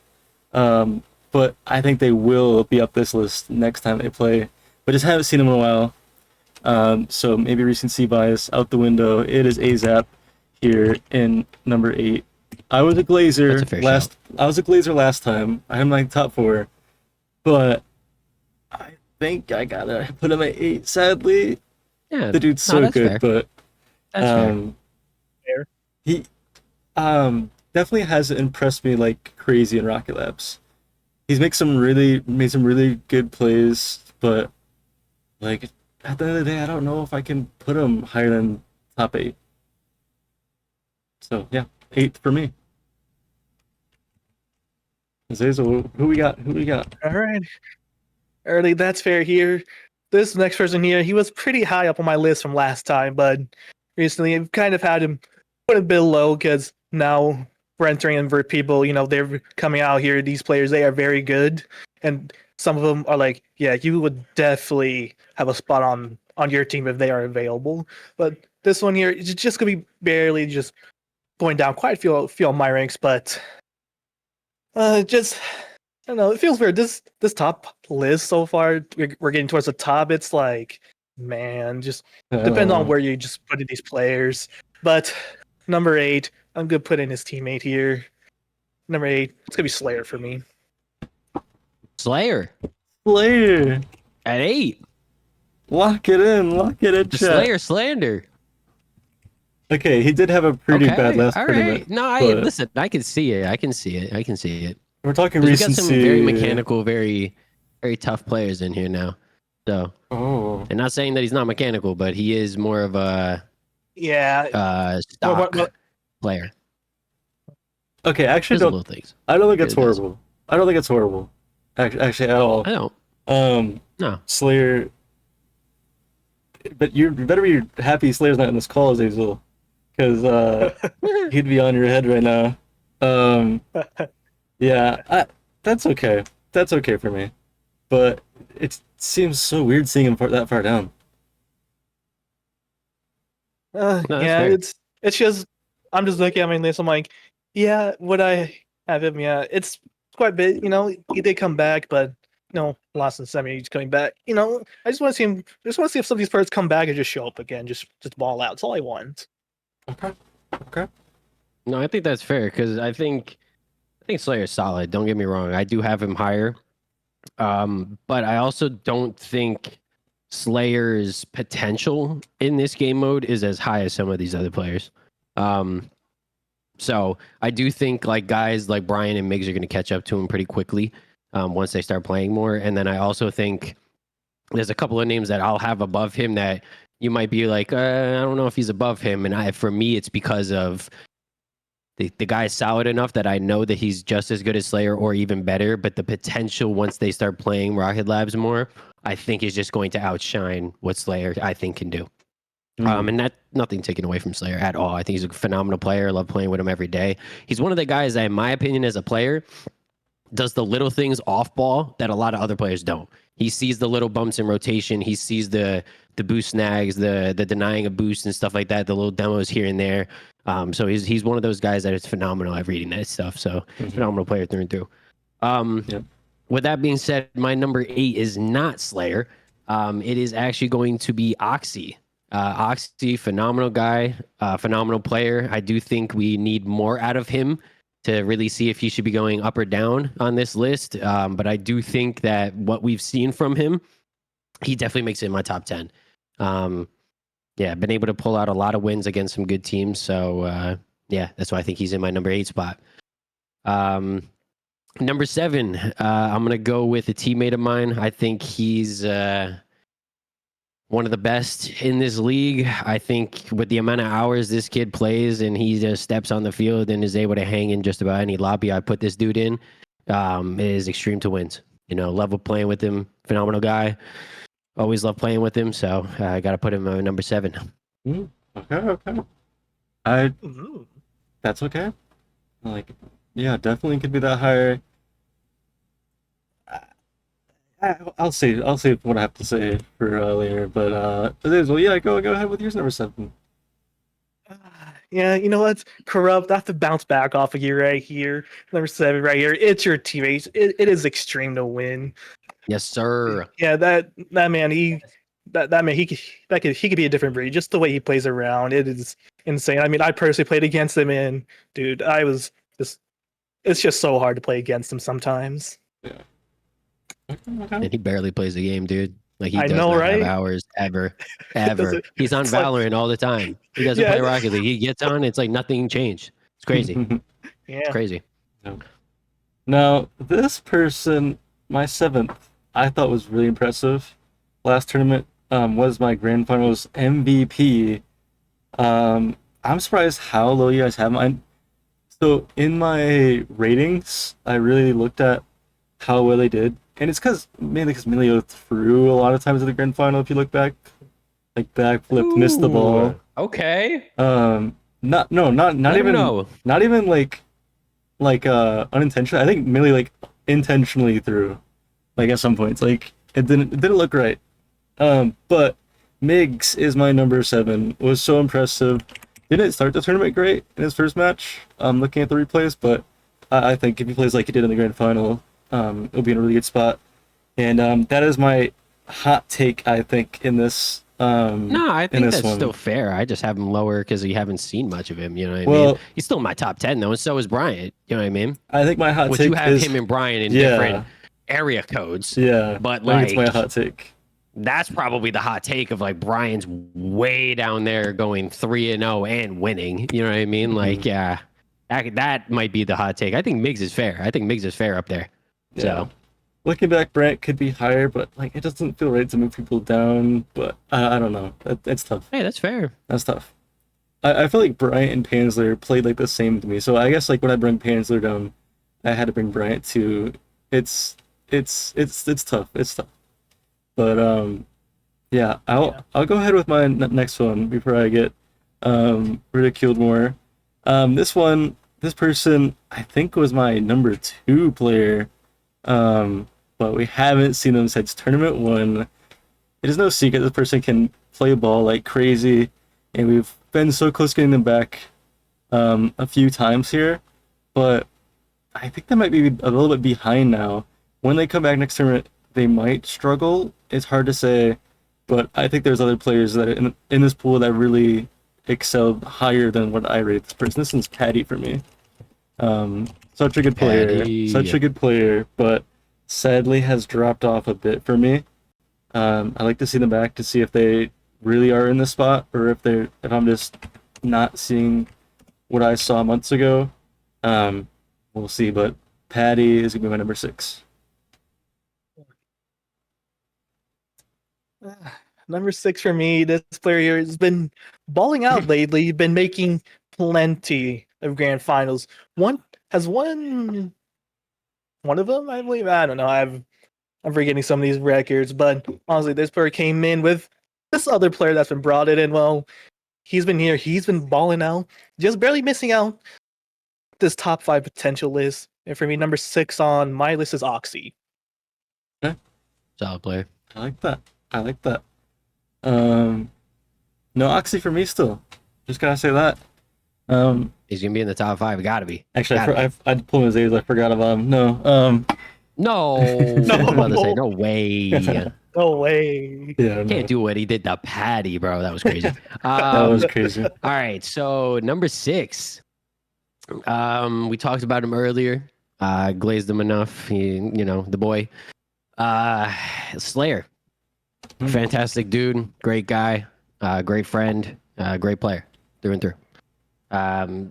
but I think they will be up this list next time they play. But just haven't seen them in a while. So maybe recency bias out the window. It is AZAP here in number 8. I was a glazer last time. I'm like top 4, but I think I gotta put him at 8. Sadly, Yeah, The dude's no, so that's good, fair. but That's fair. Fair. he definitely hasn't impressed me like crazy in Rocket Labs. He's made some really good plays, but like at the end of the day, I don't know if I can put him higher than top 8. So yeah, 8th for me. Zazel, who we got? Who we got? All right. Early, that's fair here. This next person here, he was pretty high up on my list from last time, but recently I've kind of had him put a bit low because now we're entering invert people. They're coming out here. These players, they are very good, and some of them are like, yeah, you would definitely have a spot on your team if they are available. But this one here is just gonna be barely just going down quite a few of my ranks, but just I don't know. It feels weird. This top list so far, we're getting towards the top. It's like, man, just depends on Oh, where you just put in these players. But number 8, I'm gonna put in his teammate here. Number 8, it's gonna be Slayer for me. Slayer Slayer, at 8. lock it in, The chat. Slayer slander. Okay, he did have a pretty bad Okay, last all tournament, right. No, but listen. I can see it. I can see it. I can see it. we're talking 'Cause we got some very recency. mechanical, very, very tough players in here now. So, Oh, and not saying that he's not mechanical, but he is more of a Yeah. stock What, player. okay. Actually, Physical things. I don't think it's It does. horrible. I don't think it's horrible. Actually, at all. I don't. No. Slayer, but you better be happy Slayer's not in this call, Azazel, because he'd be on your head right now. Um, yeah, that's okay. That's okay for me, but it seems so weird seeing him that far down. No, that's yeah, fair. it's just I'm just looking at my list. I'm like, yeah, would I have him? Yeah, it's quite big. He did come back, but lost in semi. He's coming back. I just want to see him. I just want to see if some of these players come back and just show up again, just ball out. That's all I want. Okay, okay. No, I think that's fair because I think Slayer's solid. Don't get me wrong. I do have him higher. But I also don't think Slayer's potential in this game mode is as high as some of these other players. So I do think like guys like Brian and Miggs are going to catch up to him pretty quickly once they start playing more. And then I also think there's a couple of names that I'll have above him that you might be like, I don't know if he's above him. And for me, it's because of the guy is solid enough that I know that he's just as good as Slayer or even better. But the potential once they start playing Rocket Labs more, I think is just going to outshine what Slayer I think can do. And that nothing taken away from Slayer at all. I think he's a phenomenal player. I love playing with him every day. He's one of the guys that, in my opinion, as a player, does the little things off ball that a lot of other players don't. He sees the little bumps in rotation. He sees the boost snags, the denying a boost and stuff like that. The little demos here and there. So he's one of those guys that is phenomenal at reading that stuff. So phenomenal player through and through. Yep. With that being said, my number 8 is not Slayer. It is actually going to be Oxy. Oxy, phenomenal guy, phenomenal player. I do think we need more out of him to really see if he should be going up or down on this list. But I do think that what we've seen from him, he definitely makes it in my top 10. Yeah, been able to pull out a lot of wins against some good teams. So yeah, that's why I think he's in my number 8 spot. Number 7, I'm going to go with a teammate of mine. I think he's one of the best in this league. I think with the amount of hours this kid plays and he just steps on the field and is able to hang in just about any lobby I put this dude in, is extreme to wins. Love playing with him. Phenomenal guy. Always love playing with him. So I got to put him at number 7. Okay. That's okay. Like, yeah, definitely could be that higher. I'll say what I have to say for later. But well, yeah, go ahead with yours, number 7. Yeah, you know what's corrupt? I have to bounce back off of you right here. Number 7 right here. It's your teammates. It is extreme to win. Yes, sir. Yeah, that man, he could be a different breed. Just the way he plays around, it is insane. I mean, I personally played against him, and dude, it's just so hard to play against him sometimes. Yeah. And he barely plays the game, dude. Like he I does know, not have right? hours ever, Does ever. it- He's on it's like, Valorant all the time. He doesn't yeah, play Rocket League. He gets on, it's like nothing changed. It's crazy. It's yeah. crazy. Now, this person, my seventh, I thought was really impressive. Last tournament was my grand finals MVP. I'm surprised how low you guys have mine. So in my ratings, I really looked at how well they did, and it's mainly because Milio threw a lot of times in the grand final. If you look back, like backflipped, missed the ball. Okay. Not no, not Let him even know. not even like unintentionally. I think Millie like intentionally threw like at some points. Like it didn't look right. But Miggs is my number 7. Was so impressive. Didn't start the tournament great in his first match. Looking at the replays, but I think if he plays like he did in the grand final, it'll be in a really good spot. And that is my hot take. I think in this No, I in think this that's one. still fair. I just have him lower because you haven't seen much of him. You know what I mean? Well, He's still in my top 10 though, and so is Bryant. You know what I mean? I think my hot Which you take have is him and Bryant in yeah, different area codes. yeah. But I think it's my like hot take. that's probably the hot take of like Brian's way down there going 3-0 and winning. You know what I mean? Mhm. Like, yeah, that might be the hot take. I think Miggs is fair. I think Miggs is fair up there. Yeah. So Looking back, Brant could be higher, but like it doesn't feel right to move people down. But I don't know. It's tough. hey, that's fair. That's tough. I feel like Bryant and Pansler played like the same to me. So I guess like when I bring Pansler down, I had to bring Bryant too. It's tough. It's tough. But yeah, I'll go ahead with my next one before I get ridiculed more. This person I think was my number 2 player. But we haven't seen them since tournament 1. It is no secret this person can play ball like crazy, and we've been so close getting them back a few times here. But I think they might be a little bit behind now. When they come back next tournament, they might struggle. It's hard to say, but I think there's other players that are in this pool that really excelled higher than what I rate this person. This one's Patty for me. Such a good player, Patty. such a good player, but sadly has dropped off a bit for me. I like to see them back to see if they really are in this spot or if I'm just not seeing what I saw months ago. We'll see, but Patty is gonna be my number 6. Number 6 for me. This player here has been balling out lately. He's been making plenty of grand finals. One has won one of them, I believe. I don't know. I'm forgetting some of these records, but honestly, this player came in with this other player that's been brought in. Well, he's been here. He's been balling out, just barely missing out this top 5 potential list. And for me, number 6 on my list is Oxy. Solid player. I like that. I like that. No Oxy for me still. Just gotta say that. He's gonna be in the top 5. Gotta be. Actually, Gotta be. I'd pull his A's. I forgot about him. No. No, No. I'm about to say no way. No way. Yeah. No. Can't do what he did to Patty, bro. That was crazy. That was crazy. All right, so number 6. We talked about him earlier. Glazed him enough. The boy. Slayer. Fantastic dude. Great guy. Great friend. Great player. Through and through.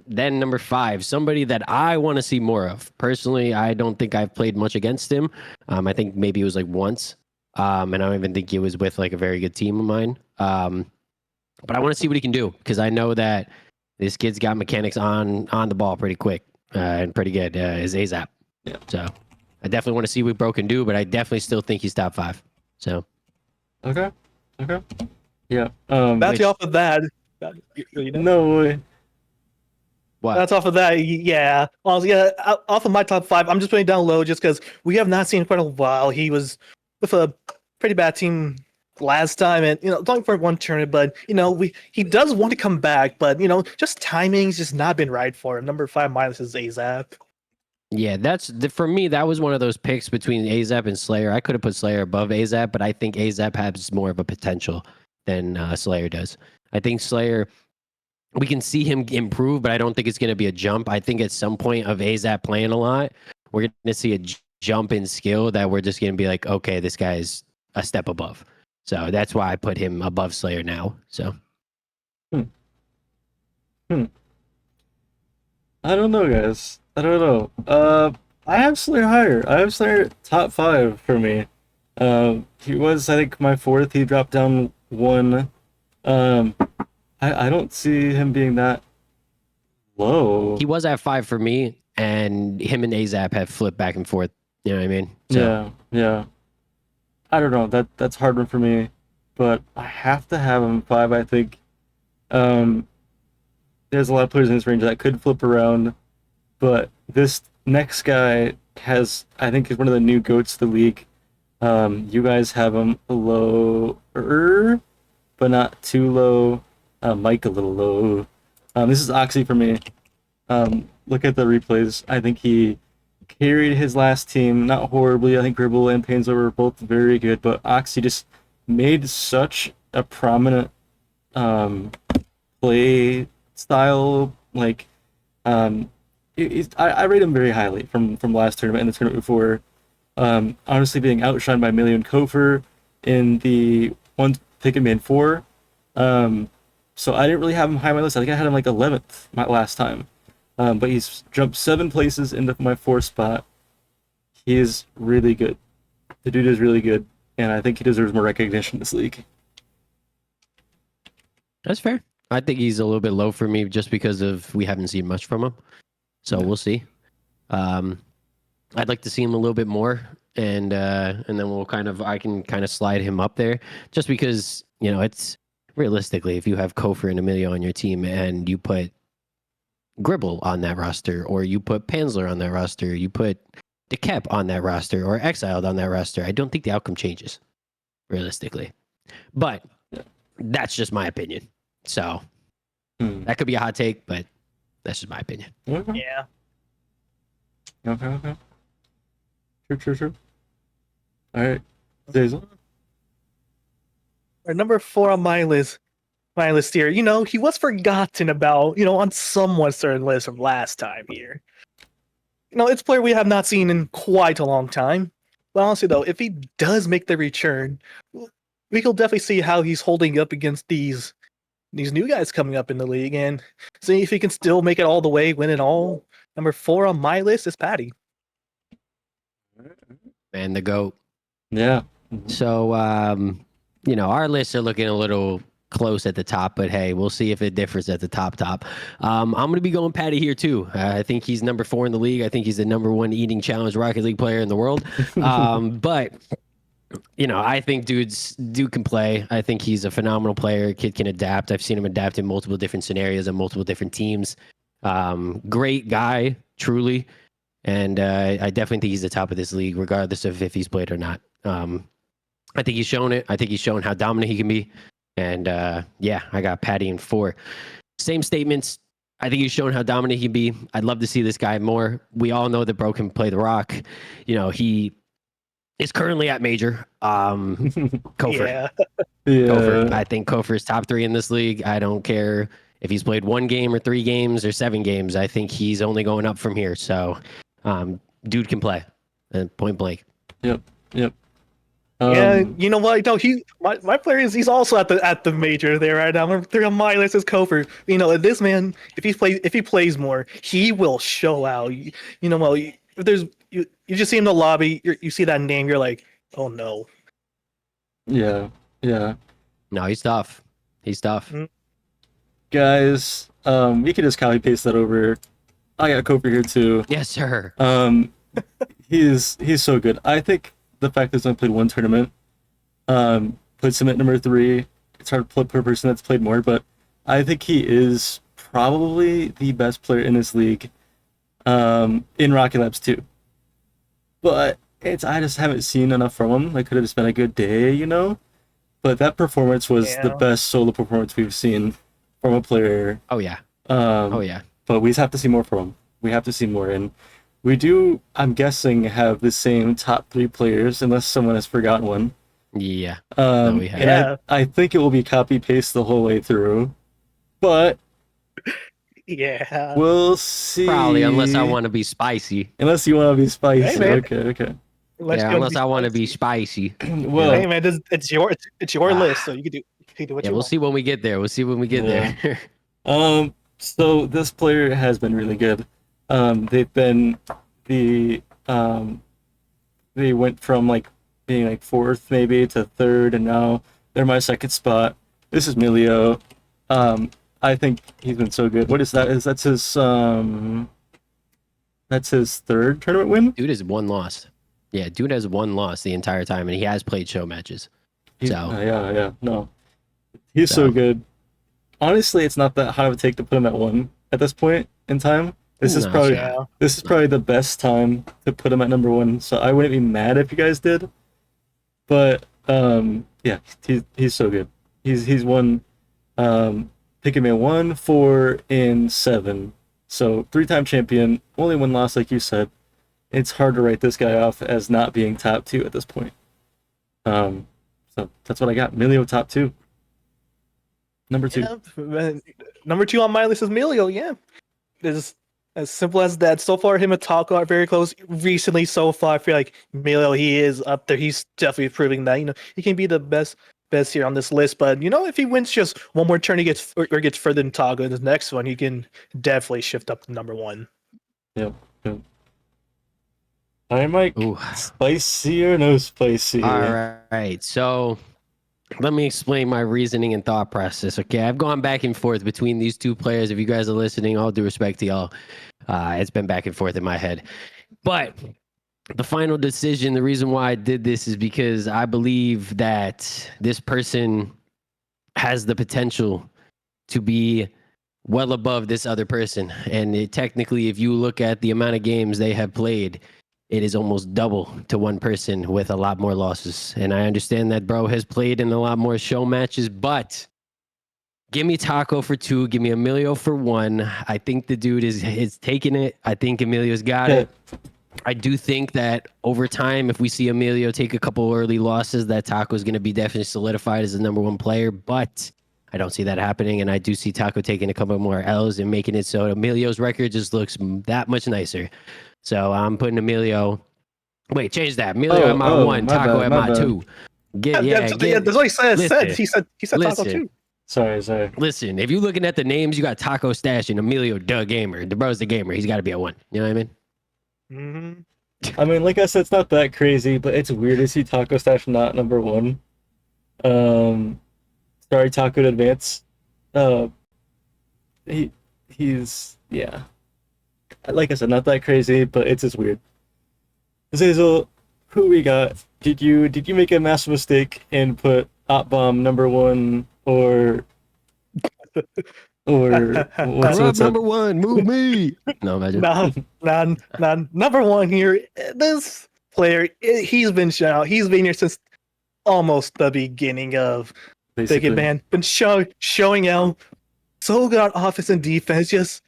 Then number 5, somebody that I want to see more of. Personally, I don't think I've played much against him. I think maybe it was like once. And I don't even think he was with like a very good team of mine. But I want to see what he can do because I know that this kid's got mechanics on the ball pretty quick and pretty good. His AZAP. Yeah. So I definitely want to see what Bro can do, but I definitely still think he's top 5. So Okay. Yeah. That's off of that. No way. what? That's off of that. Yeah. Honestly, yeah. Off of my top 5, I'm just putting it down low just because we have not seen him for a while. He was with a pretty bad team last time, and it's only for one tournament. But he does want to come back, but just timing's just not been right for him. Number 5 minus is AZAP. Yeah, for me. That was one of those picks between AZAP and Slayer. I could have put Slayer above AZAP, but I think AZAP has more of a potential than Slayer does. I think Slayer, we can see him improve, but I don't think it's going to be a jump. I think at some point of AZAP playing a lot, we're going to see a jump in skill that we're just going to be like, okay, this guy's a step above. So that's why I put him above Slayer now. So I don't know, guys. I don't know. I have Slayer higher. I have Slayer top 5 for me. He was, I think, my 4th. He dropped down 1. Um, I don't see him being that low. he was at 5 for me, and him and Azap have flipped back and forth. You know what I mean? So, Yeah. I don't know. That's a hard one for me, but I have to have him 5. I think. There's a lot of players in this range that could flip around, but this next guy has, I think, is one of the new goats of the league. You guys have him lower, but not too low. Mike a little low. This is Oxy for me. Look at the replays. I think he carried his last team, not horribly. I think Gribble and Painslow were both very good, but Oxy just made such a prominent play style. Like, I rate him very highly from last tournament and the tournament before. Honestly, being outshined by Millie and Kofer in the one Pick Ban 4. So I didn't really have him high on my list. I think I had him like 11th my last time. But he's jumped 7 places into my 4th spot. He is really good. The dude is really good, and I think he deserves more recognition in this league. that's fair. I think he's a little bit low for me just because of we haven't seen much from him. So we'll see. I'd like to see him a little bit more, and then I can kind of slide him up there just because it's realistically if you have Kofer and Emilio on your team and you put Gribble on that roster, or you put Pansler on that roster, you put DeKep on that roster, or Exiled on that roster, I don't think the outcome changes realistically. But that's just my opinion. So that could be a hot take, but that's just my opinion. Okay. Yeah. Okay. True. All right, Zazel. Our number 4 on my list here. He was forgotten about, on somewhat certain list from last time here. It's a player we have not seen in quite a long time. But honestly, though, if he does make the return, we can definitely see how he's holding up against these new guys coming up in the league, and see if he can still make it all the way, win it all. Number 4 on my list is Patty. And the GOAT. Yeah. So, our lists are looking a little close at the top, but hey, we'll see if it differs at the top. I'm going to be going Patty here too. I think he's number 4 in the league. I think he's the number 1 eating challenge Rocket League player in the world. But I think dude can play. I think he's a phenomenal player. Kid can adapt. I've seen him adapt in multiple different scenarios and multiple different teams. Great guy, truly. And I definitely think he's the top of this league, regardless of if he's played or not. I think he's shown it. I think he's shown how dominant he can be. And I got Patty in 4. Same statements. I think he's shown how dominant he can be. I'd love to see this guy more. We all know that Bro can play the rock. He is currently at Major. Kofer. Yeah. Kofer. I think Kofer is top 3 in this league. I don't care if he's played 1 game or 3 games or 7 games. I think he's only going up from here. So, dude can play. Point blank. Yep. Yeah, you know what? No, my player he's also at the Major there right now. Number 3 on my list is Kofer. This man, if he plays more, he will show out. If there's you just see him in the lobby, you see that name, you're like, oh no. Yeah. No, he's tough. Guys, we can just copy paste that over. I got Kofer here too. Yes, sir. He's so good. I think the fact that he's only played 1 tournament puts him at number 3. It's hard to put a person that's played more, but I think he is probably the best player in this league in Rocket Labs too. But I just haven't seen enough from him. Like, could have just been a good day, But that performance was the best solo performance we've seen from a player. Oh yeah. But we just have to see more from him. We have to see more, and we do, I'm guessing, have the same top 3 players, unless someone has forgotten one. Yeah. We have. And I think it will be copy paste the whole way through, but yeah, we'll see. Probably, unless I want to be spicy. Unless you want to be spicy. Hey, man. Okay. unless I want to be spicy. Well, Hey man, it's your list, so you can do what Yeah, you we'll want. see when we get there. We'll see when we get there. so this player has been really good. They've been the they went from like being like fourth maybe to third, and now they're my second spot. This is Milio. I think he's been so good. What is that? That's his third tournament win. Dude has one loss. Yeah, dude has one loss the entire time, and he has played show matches. Yeah, no, he's so good. Honestly, it's not that high of a take to put him at one at this point in time. This is No, probably yeah. this is probably the best time to put him at number one. So I wouldn't be mad if you guys did. But yeah, he's so good. He's won Pick Ban 1, 4, and 7. So 3-time champion, only one loss, like you said. It's hard to write this guy off as not being top 2 at this point. So that's what I got. Milio top 2. Number 2. Yeah, number 2 on my list is Milio. Yeah, it's as simple as that. So far, him and Taco are very close. Recently, so far, I feel like Milio, he is up there. He's definitely proving that he can be the best here on this list. But if he wins just one more turn, he gets gets further than Taco in the next one, he can definitely shift up to number 1. Yep. Hi, Mike. Ooh. Spicy or no spicy? All right. So let me explain my reasoning and thought process. Okay, I've gone back and forth between these two players. If you guys are listening, all due respect to y'all, it's been back and forth in my head. But the final decision, the reason why I did this is because I believe that this person has the potential to be well above this other person. And technically, if you look at the amount of games they have played, it is almost double to one person with a lot more losses. And I understand that bro has played in a lot more show matches, but give me Taco for 2. Give me Emilio for 1. I think the dude is taking it. I think Emilio's got it. I do think that over time, if we see Emilio take a couple early losses, that Taco is going to be definitely solidified as the number 1 player. But I don't see that happening, and I do see Taco taking a couple more L's and making it so Emilio's record just looks that much nicer. So I'm putting Emilio. Wait, change that. Emilio at my 1, Taco at my 2. That's what he said. He said Taco too. Sorry. Listen, if you're looking at the names, you got Taco Stash and Emilio Doug Gamer. The bro's the gamer. He's got to be at 1. You know what I mean? Mm-hmm. I mean, like I said, it's not that crazy, but it's weird to see Taco Stash not number 1. Sorry, Taco in advance. He's yeah. Like I said, not that crazy, but it's just weird. Zazel, who we got? Did you make a massive mistake and put Op Bomb number 1 or what's Number up? 1, move me. No, imagine. Nah, number 1 here. This player, he's been here since almost the beginning of Pick Ban. Been showing out so good on offense and defense. Just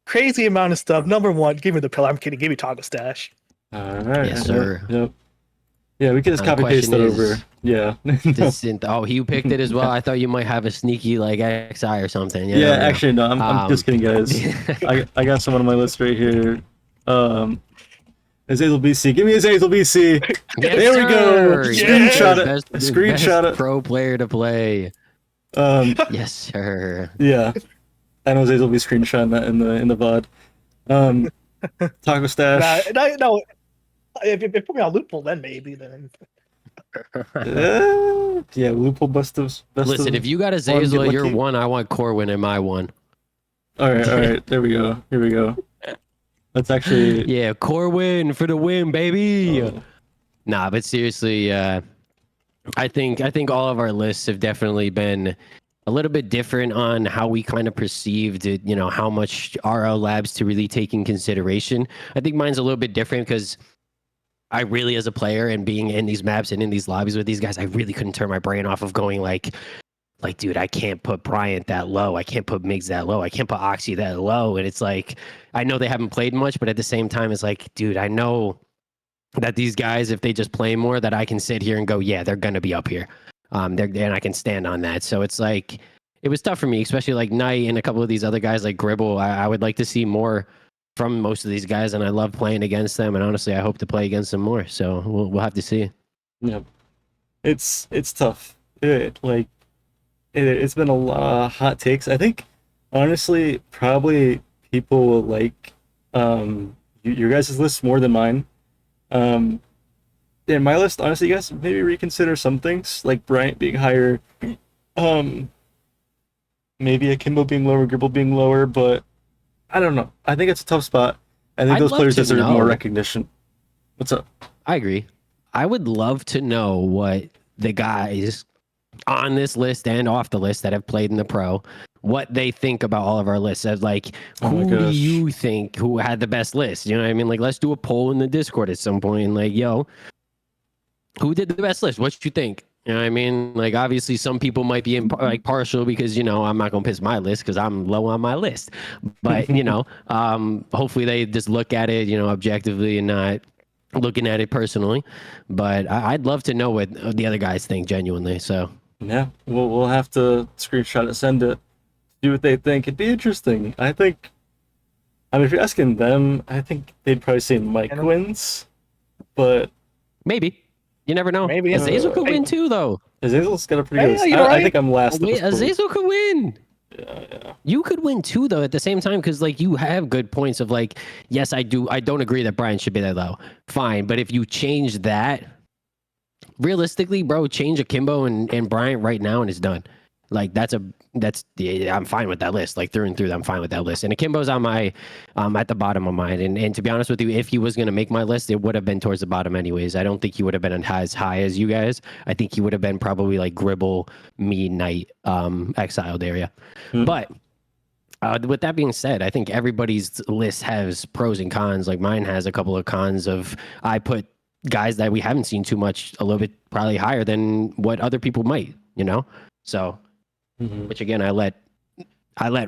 crazy amount of stuff. Number 1, give me the pillar. I'm kidding. Give me Taco Stash. All right. Yes, sir. Yep. Yeah, we could just copy paste that over. Yeah. He picked it as well. I thought you might have a sneaky like XI or something. Yeah, actually no. I'm just kidding, guys. I got someone on my list right here. Azazel BC. Give me Azazel BC. Yes, there we go. sir. Screenshot it. Best Screenshot it. Pro player to play. Yes, sir. Yeah. I know Azazel will be screenshotting that in the VOD. Taco Stash. No. If you put me on loophole, then maybe then. Yeah, loophole best of. Listen, if you got Azazel at your 1, I want Corwin in my 1. All right. There we go. Here we go. That's actually. Yeah, Corwin for the win, baby. Nah, but seriously, I think all of our lists have definitely been a little bit different on how we kind of perceived it, how much RL Labs to really take in consideration. I think mine's a little bit different because I really, as a player and being in these maps and in these lobbies with these guys, I really couldn't turn my brain off of going like, dude, I can't put Bryant that low. I can't put Miggs that low. I can't put Oxy that low. And it's like, I know they haven't played much, but at the same time, it's like, dude, I know that these guys, if they just play more, that I can sit here and go, yeah, they're going to be up here. And I can stand on that. So it's like, it was tough for me, especially like Knight and a couple of these other guys like Gribble. I would like to see more from most of these guys, and I love playing against them. And honestly, I hope to play against them more. So we'll have to see. Yeah, it's tough. It's been a lot of hot takes. I think honestly, probably people will like your guys' list more than mine. Um, in my list, honestly, you guys maybe reconsider some things like Bryant being higher, um, maybe Akimbo being lower, Gribble being lower, but I don't know. I think it's a tough spot. I think I'd those love players to deserve more know. recognition. What's up? I agree. I would love to know what the guys on this list and off the list that have played in the pro, what they think about all of our lists. As like, Oh my who do gosh. you think who had the best list? You know what I mean? Like, let's do a poll in the Discord at some point. And like, yo, who did the best list? What you think? You know what I mean? Like, obviously, some people might be like partial because I'm not gonna piss my list because I'm low on my list. But hopefully they just look at it, objectively and not looking at it personally. But I'd love to know what the other guys think genuinely. So Yeah, we'll have to screenshot it, send it, see what they think. It'd be interesting. I mean, if you're asking them, I think they'd probably say Mike And- wins, but maybe. You never know. Maybe. Azazel could Hey. win too, though. Azazel's got a pretty Hey, good. you're I right. think I'm last. Wait, at this point. Azazel could win. Yeah. You could win too, though, at the same time, because like you have good points of like, yes, I don't agree that Brian should be that low. Fine, but if you change that, realistically, bro, change Akimbo and Bryant right now, and it's done. Like I'm fine with that list. Like through and through, I'm fine with that list. And Akimbo's on my at the bottom of mine. And to be honest with you, if he was gonna make my list, it would have been towards the bottom anyways. I don't think he would have been as high as you guys. I think he would have been probably like Gribble, me, Knight, exiled area. Hmm. But with that being said, I think everybody's list has pros and cons. Like mine has a couple of cons of I put guys that we haven't seen too much a little bit probably higher than what other people might, So, Mhm. which again, I let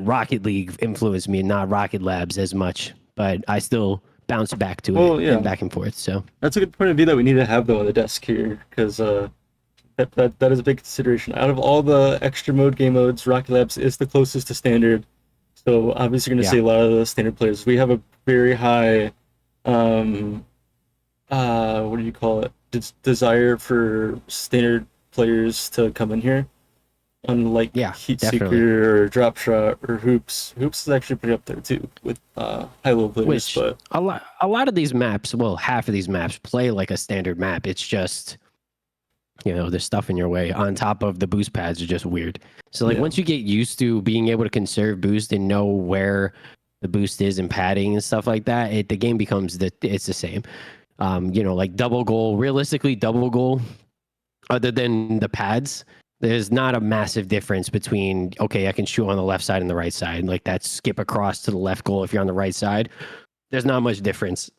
Rocket League influence me, not Rocket Labs as much, but I still bounce back to Well, it yeah. and back and forth. So, That's a good point of view that we need to have though on the desk here, because that is a big consideration. Out of all the extra mode game modes, Rocket Labs is the closest to standard. So obviously, you're going to see a lot of the standard players. We have a very high, what do you call it? Desire for standard players to come in here, unlike Heat definitely. Seeker or Drop Shot or Hoops. Hoops is actually pretty up there too with high-level players. which But a lot of these maps, well, half of these maps play like a standard map. It's just there's stuff in your way on top of the boost pads are just weird. So like once you get used to being able to conserve boost and know where the boost is and padding and stuff like that, the game becomes it's the same. Like double goal, realistically double goal, other than the pads, there's not a massive difference between, okay, I can shoot on the left side and the right side. Like that skip across to the left goal if you're on the right side. There's not much difference.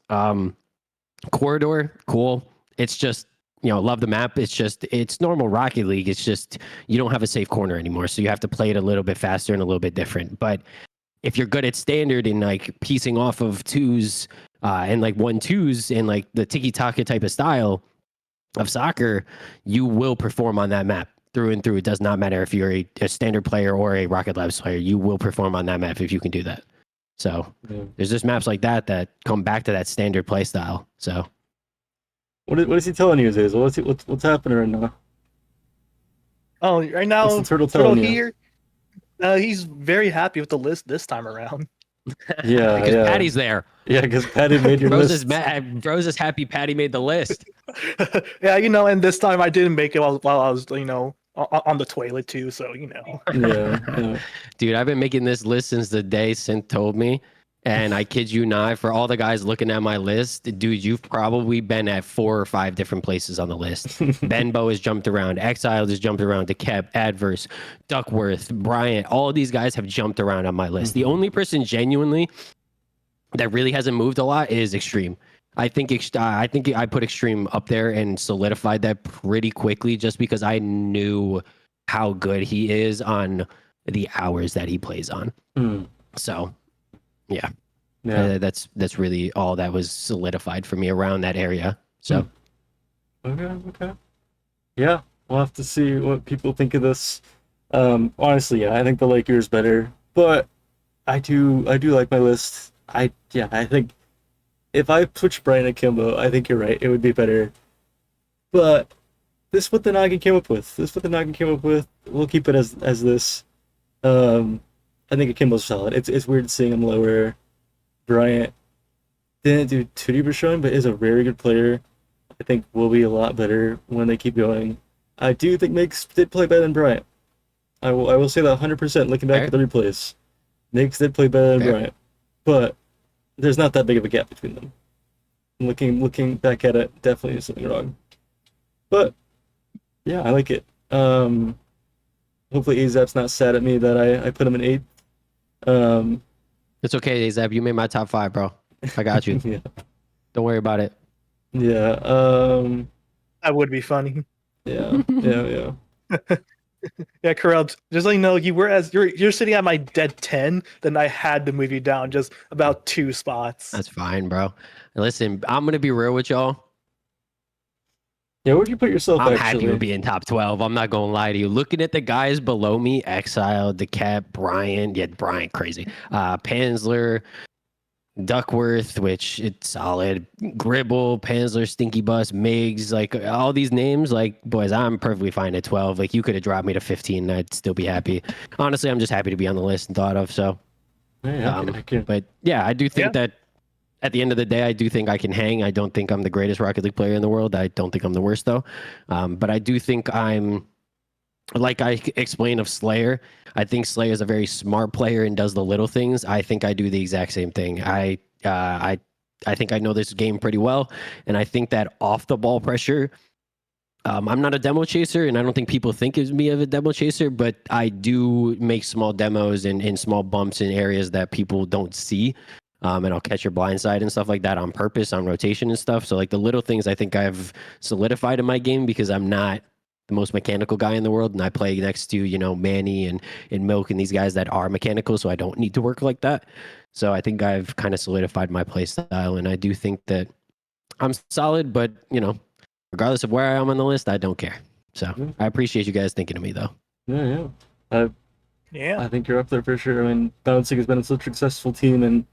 Corridor, cool. It's just, love the map. It's normal Rocket League. It's just you don't have a safe corner anymore. So you have to play it a little bit faster and a little bit different. But if you're good at standard and like piecing off of twos and like 1-2s and like the tiki-taka type of style of soccer, you will perform on that map through and through. It does not matter if you're a standard player or a Rocket Labs player. You will perform on that map if you can do that. So there's just maps like that come back to that standard play style. So what is he telling you, Azazel? What's happening right now? Oh, right now, What's the turtle telling you? here, he's very happy with the list this time around. Yeah, because Patty's there. Yeah, because Patty made your Bro's list. Bro's is happy Patty made the list. Yeah, and this time I didn't make it while I was, on the toilet too. So, Yeah. Dude, I've been making this list since the day Synth told me. And I kid you not, for all the guys looking at my list, dude, you've probably been at 4 or 5 different places on the list. Benbow has jumped around. Exiled has jumped around. DeKep, Adverse, Duckworth, Bryant. All of these guys have jumped around on my list. The only person genuinely that really hasn't moved a lot is Extreme. I think I put Extreme up there and solidified that pretty quickly just because I knew how good he is on the hours that he plays on. So, yeah. That's really all that was solidified for me around that area. So, Okay. Yeah, we'll have to see what people think of this. Honestly, yeah, I think the Lakers better, but I do like my list. I think if I switch Brian and Kimbo, I think you're right. It would be better. But this is what the Noggin came up with. This is what the Noggin came up with. We'll keep it as this. Um, I think Kimbo's solid. It's weird seeing him lower. Bryant didn't do too deep a showing, but is a very good player. I think will be a lot better when they keep going. I do think Mix did play better than Bryant. I will say that 100%. Looking back Fair. at the replays, Mix did play better than Fair. Bryant, but there's not that big of a gap between them. Looking back at it, definitely is something wrong. But yeah, I like it. Hopefully Azap's not sad at me that I put him in 8th. It's okay, Zab. You made my top 5, bro. I got you. Yeah, Don't worry about it. yeah, That would be funny. yeah, yeah. Yeah, Corrupt. Just let you know, you're sitting at my dead 10. Then I had to move you down just about 2 spots. That's fine, bro. Listen, I'm gonna be real with y'all. Yeah, where'd you put yourself I'm actually? happy with being top 12. I'm not gonna lie to you. Looking at the guys below me, Exile, DeCap, Bryant, Bryant crazy. Pansler, Duckworth, which it's solid. Gribble, Pansler, Stinky Bus, Migs, like all these names, like boys, I'm perfectly fine at 12. Like you could have dropped me to 15 and I'd still be happy. Honestly, I'm just happy to be on the list and thought of. So Yeah, I can. but yeah, I do think that at the end of the day, I do think I can hang. I don't think I'm the greatest Rocket League player in the world. I don't think I'm the worst though. But I do think I'm, like I explained of Slayer. I think Slayer is a very smart player and does the little things. I think I do the exact same thing. I think I know this game pretty well, and I think that off the ball pressure. I'm not a demo chaser, and I don't think people think of me as a demo chaser, but I do make small demos and small bumps in areas that people don't see. And I'll catch your blind side and stuff like that on purpose, on rotation and stuff. So, like the little things I think I've solidified in my game because I'm not the most mechanical guy in the world. And I play next to, Manny and Milk and these guys that are mechanical. So I don't need to work like that. So I think I've kind of solidified my play style. And I do think that I'm solid, but, regardless of where I am on the list, I don't care. So I appreciate you guys thinking of me, though. Yeah. Yeah. I think you're up there for sure. I mean, Bouncing has been such a successful team, and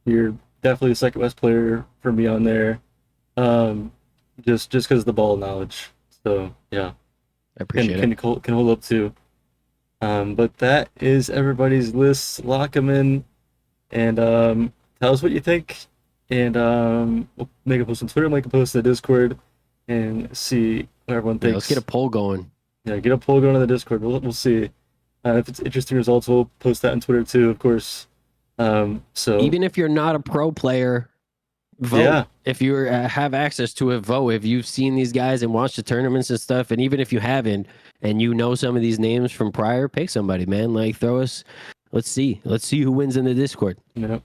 you're definitely the second best player for me on there. Just because of the ball knowledge. So yeah, I appreciate it. can hold up too. But that is everybody's list. Lock them in, and tell us what you think. And we'll make a post on Twitter, make a post in the Discord, and see what everyone thinks. Yeah, let's get a poll going. Yeah, get a poll going on the Discord. We'll see. If it's interesting results, we'll post that on Twitter too, of course. So Even if you're not a pro player, vote. Yeah. If you have access to it, vote. If you've seen these guys and watched the tournaments and stuff, and even if you haven't, and you know some of these names from prior, pick somebody, man. Like throw us. Let's see who wins in the Discord. Yep.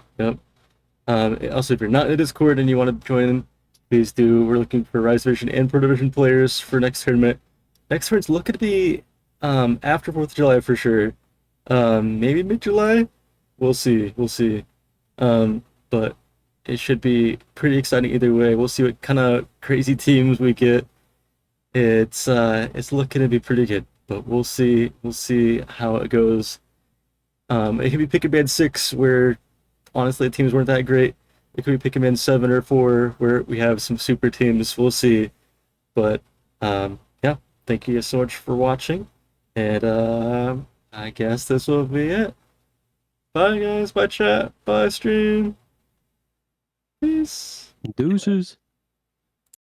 Also, if you're not in the Discord and you want to join, please do. We're looking for Rise Division and Pro Division players for next tournament. Next tournament's looking to be after 4th of July for sure. Maybe mid-July. We'll see. But it should be pretty exciting either way. We'll see what kind of crazy teams we get. It's looking to be pretty good, but we'll see. We'll see how it goes. It could be Pick Ban 6, where honestly the teams weren't that great. It could be Pick Ban 7 or 4, where we have some super teams. We'll see. But yeah, thank you guys so much for watching, and I guess this will be it. Bye guys, bye chat, bye stream. Peace. Deuces.